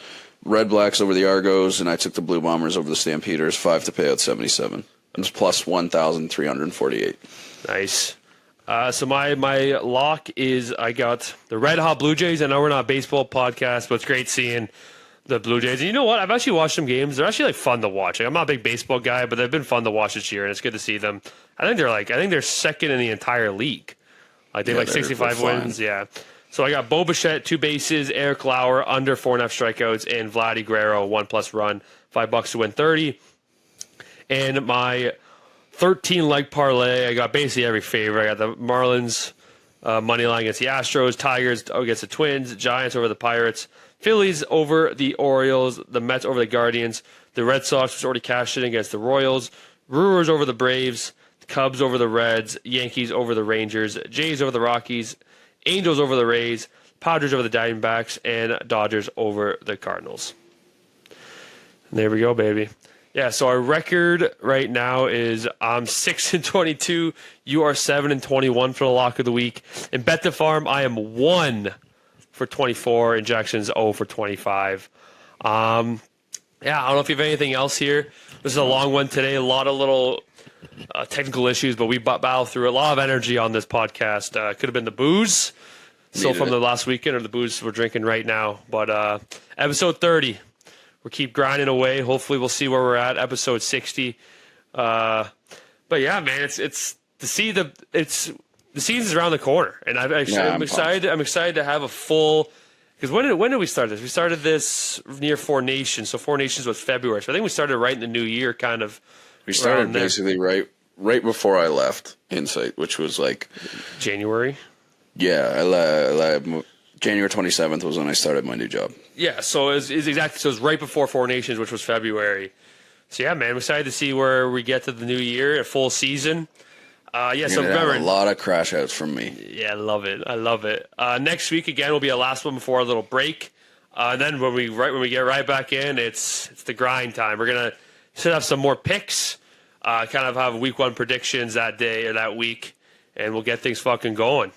Red Blacks over the Argos, and I took the Blue Bombers over the Stampeders, 5 to pay out 77. It's plus 1,348. Nice. So my lock is I got the Red Hot Blue Jays. I know we're not a baseball podcast, but it's great seeing the Blue Jays. And you know what? I've actually watched some games. They're actually fun to watch. I'm not a big baseball guy, but they've been fun to watch this year, and it's good to see them. I think they're second in the entire league. They have 65 wins. Yeah. So I got Bo Bichette, 2 bases, Eric Lauer, under 4.5 strikeouts, and Vladdy Guerrero, 1+ run, $5 to win 30. And my 13-leg parlay, I got basically every favorite. I got the Marlins money line against the Astros, Tigers against the Twins, Giants over the Pirates, Phillies over the Orioles, the Mets over the Guardians, the Red Sox was already cashed in against the Royals, Brewers over the Braves, Cubs over the Reds, Yankees over the Rangers, Jays over the Rockies, Angels over the Rays, Padres over the Diamondbacks, and Dodgers over the Cardinals. And there we go, baby. Yeah, so our record right now is I'm 6-22. You are 7-21 for the lock of the week. In Bet the Farm, I am 1 for 24, and Jackson's 0 for 25. Yeah, I don't know if you have anything else here. This is a long one today. A lot of little technical issues, but we battled through a lot of energy on this podcast. Could have been the booze still from the last weekend, or the booze we're drinking right now. But episode 30. We'll keep grinding away. Hopefully, we'll see where we're at. Episode 60. But yeah, man, it's the season's around the corner, and I'm excited. I'm excited to have a full. Because when did we start this? We started this near Four Nations. So Four Nations was February. So I think we started right in the new year, kind of. We started basically right before I left Insight, which was like January. Yeah, January 27th was when I started my new job. Yeah, so it's exactly. So it's right before Four Nations, which was February. So yeah, man, I'm excited to see where we get to the new year, a full season. Yeah, so remember, a lot of crash outs from me. Yeah, I love it. Next week again will be a last one before our little break. And then when we get right back in, it's the grind time. We're gonna set up some more picks, kind of have week 1 predictions that day or that week, and we'll get things fucking going.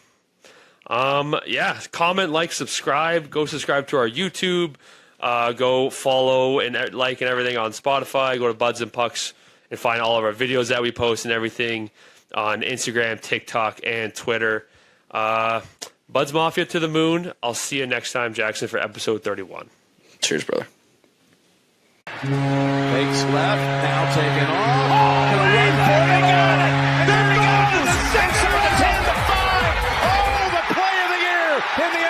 Yeah, comment, like, subscribe. Go subscribe to our YouTube. Go follow and like and everything on Spotify. Go to Buds and Pucks and find all of our videos that we post and everything on Instagram, TikTok, and Twitter. Buds Mafia to the moon. I'll see you next time, Jackson, for episode 31. Cheers, brother. Fakes left, now taken off. Gonna run for it. Got it. There it goes. 6 for the 10 to 5. Oh, the play of the year in the